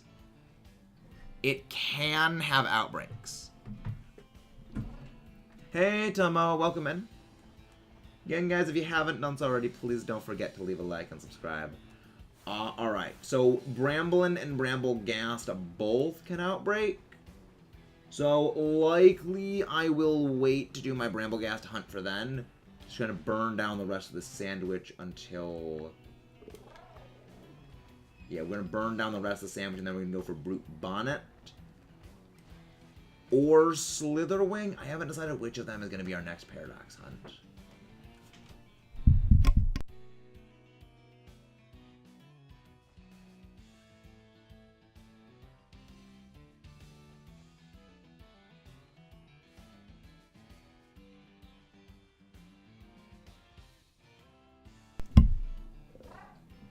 It can have outbreaks. Hey, Tomo, welcome in. Again, guys, if you haven't done so already, please don't forget to leave a like and subscribe. Alright, so Bramblin and Bramblegast both can outbreak. So, likely, I will wait to do my Bramblegast hunt for then. Just trying to burn down the rest of the sandwich until... Yeah, we're going to burn down the rest of the sandwich, and then we're going to go for Brute Bonnet. Or Slitherwing. I haven't decided which of them is going to be our next Paradox hunt.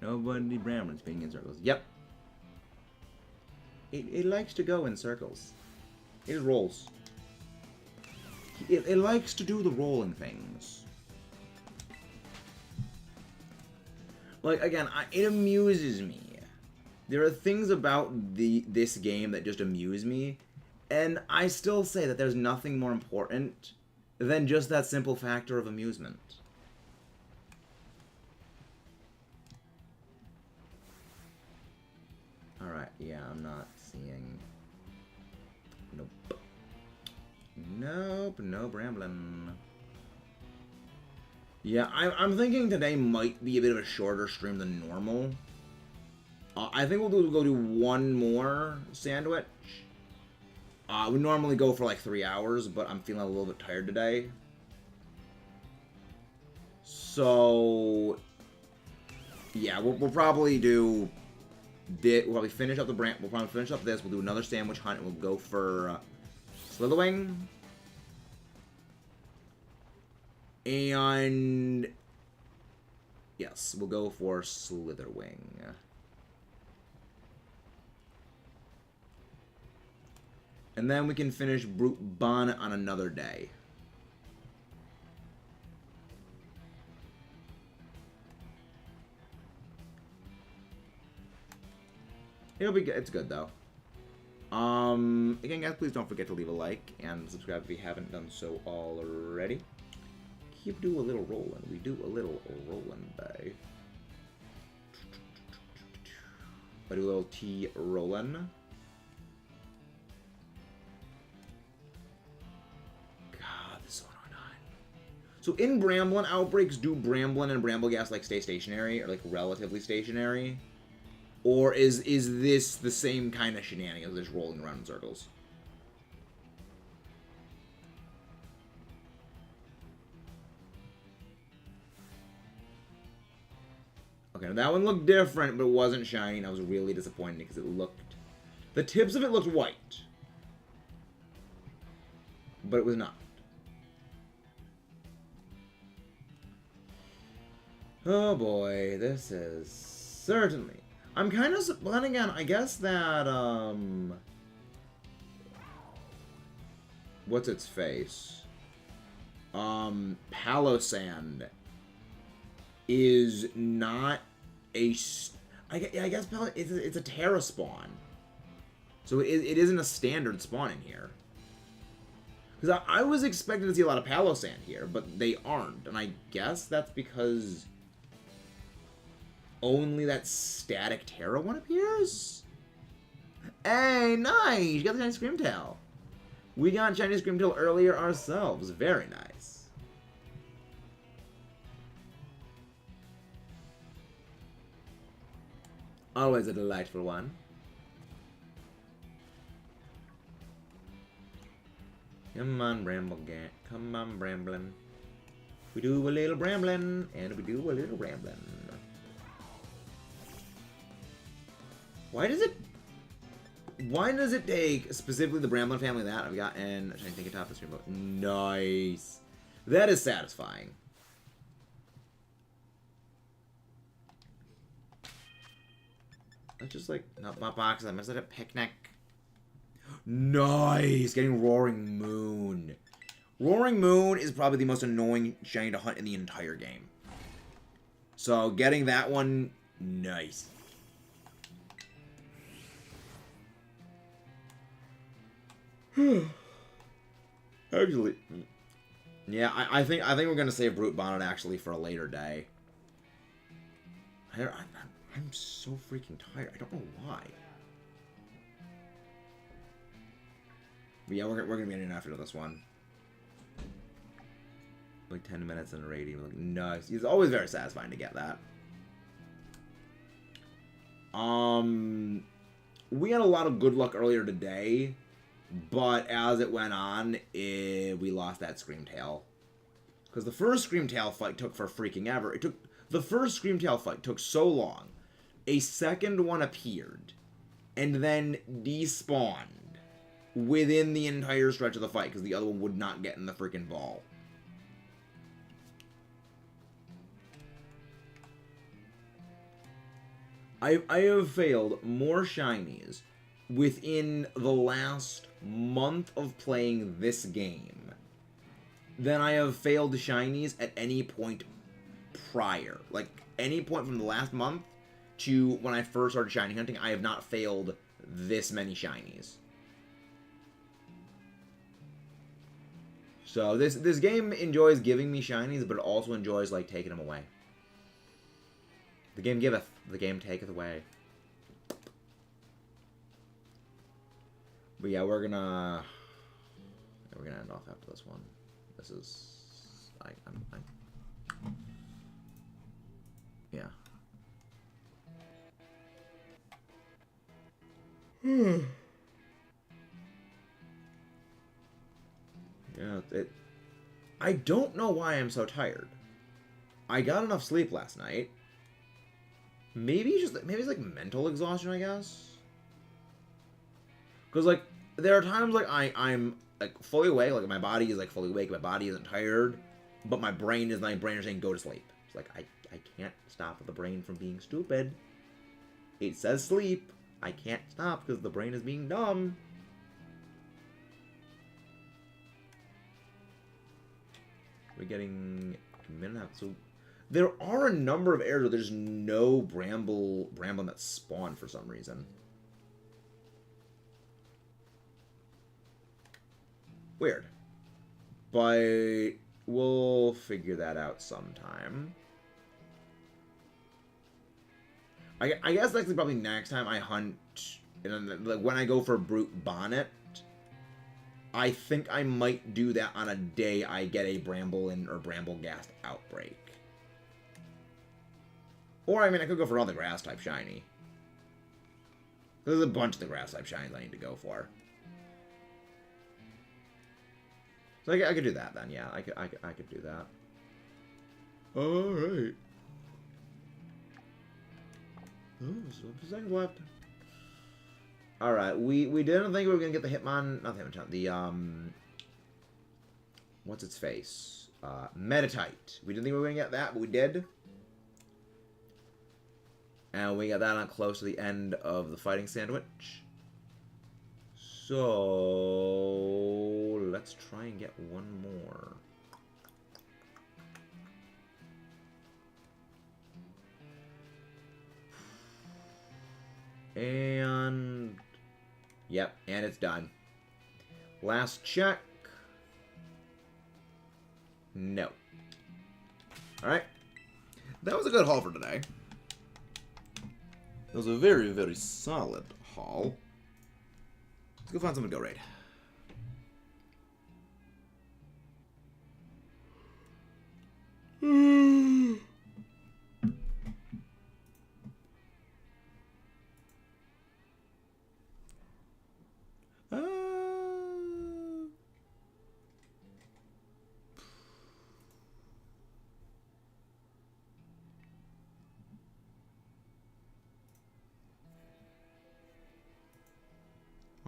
Nobody Bramblin spinning in circles. Yep. It likes to go in circles. It rolls. It likes to do the rolling things. Like, again, it amuses me. There are things about this game that just amuse me. And I still say that there's nothing more important than just that simple factor of amusement. Alright, yeah, I'm not seeing... Nope. Nope, no Bramblin. Yeah, I'm thinking today might be a bit of a shorter stream than normal. I think we'll go do one more sandwich. We normally go for like 3 hours, but I'm feeling a little bit tired today. So... Yeah, we'll probably do... We'll probably finish up we'll probably finish up this. We'll do another sandwich hunt, and we'll go for Slitherwing. And yes, we'll go for Slitherwing. And then we can finish Brute Bonnet on another day. It'll be good. It's good though. Again, guys, please don't forget to leave a like and subscribe if you haven't done so already. Keep do a little rolling. We do a little rolling, babe. I do a little T rolling. God, this is so annoying. So in Bramblin outbreaks, do Bramblin and Bramblegast like stay stationary or like relatively stationary? Or is this the same kind of shenanigans, just rolling around in circles? Okay, now that one looked different, but it wasn't shiny, and I was really disappointed because it looked... The tips of it looked white. But it was not. Oh boy, this is certainly... I'm kind of... Well, then again, I guess that, what's its face? Palosand is not a... I guess it's a Terra spawn. So it isn't a standard spawn in here. Because I was expecting to see a lot of Palosand here, but they aren't. And I guess that's because... only that static Terra one appears? Hey, nice! You got the shiny Screamtail. We got shiny Screamtail earlier ourselves. Very nice. Always a delightful one. Come on, Bramblegat. Come on, Bramblin'. We do a little Bramblin', and we do a little Ramblin'. Why does it take specifically the Bramblin' family that I've got and I'm trying to think of top of the stream? Nice. That is satisfying. That's just like not my box. I missed it at picnic. Nice! Getting Roaring Moon. Roaring Moon is probably the most annoying shiny to hunt in the entire game. So getting that one, nice. Actually, yeah, I think we're gonna save Brute Bonnet actually for a later day. I'm so freaking tired. I don't know why. But yeah, we're gonna be getting after this one. Like 10 minutes in a rating. Like, nice. It's always very satisfying to get that. We had a lot of good luck earlier today, but as it went on, we lost that Screamtail. Because the first Screamtail fight took for freaking ever. The first Screamtail fight took so long. A second one appeared, and then despawned within the entire stretch of the fight, because the other one would not get in the freaking ball. I have failed more shinies within the last month of playing this game than I have failed shinies at any point prior. Like, any point from the last month to when I first started shiny hunting, I have not failed this many shinies. So this game enjoys giving me shinies, but it also enjoys, like, taking them away. The game giveth, the game taketh away. But yeah, we're gonna end off after this one. This is, yeah. Yeah, I don't know why I'm so tired. I got enough sleep last night. Maybe it's like mental exhaustion, I guess. Because like there are times like I'm like fully awake, like my body is like fully awake, my body isn't tired, but my brain is saying go to sleep. It's like I can't stop the brain from being stupid. It says sleep. I can't stop because the brain is being dumb. We're getting a minute and a half. So there are a number of areas where there's no Bramblin that spawn for some reason. Weird. But we'll figure that out sometime. I guess actually probably next time I hunt, like when I go for Brute Bonnet, I think I might do that on a day I get a Bramblin or Bramblegast outbreak. Or, I mean, I could go for another Grass-type shiny. There's a bunch of the Grass-type shinies I need to go for. So I could do that then, yeah. I could do that. Alright. Oh, so 2 seconds left. Alright, we didn't think we were gonna get the Hitmon, not the Hitmonchan, the, what's its face? Meditite. We didn't think we were gonna get that, but we did. And we got that on close to the end of the fighting sandwich. So let's try and get one more. And yep, and it's done. Last check. No. Alright. That was a good haul for today. It was a very, very solid haul. Let's go find someone to go raid.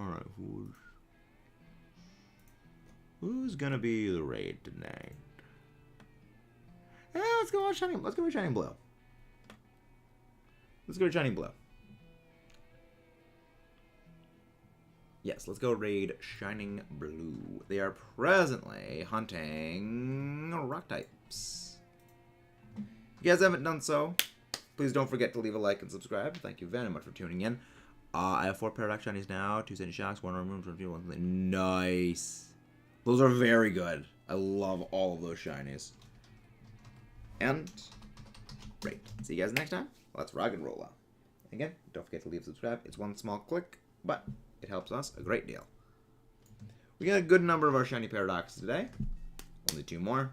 Alright, who's gonna be the raid tonight? Let's go with Shining Blue. Let's go to Shining Blue. Yes, let's go raid Shining Blue. They are presently hunting rock types. If you guys haven't done so, please don't forget to leave a like and subscribe. Thank you very much for tuning in. I have 4 Paradox Shinies now, 2 Sand Shocks, 1 Room, 1. Nice. Those are very good. I love all of those Shinies. And, great. See you guys next time. Let's rock and roll out. Again, don't forget to leave a subscribe. It's one small click, but it helps us a great deal. We got a good number of our Shiny Paradoxes today. Only 2 more.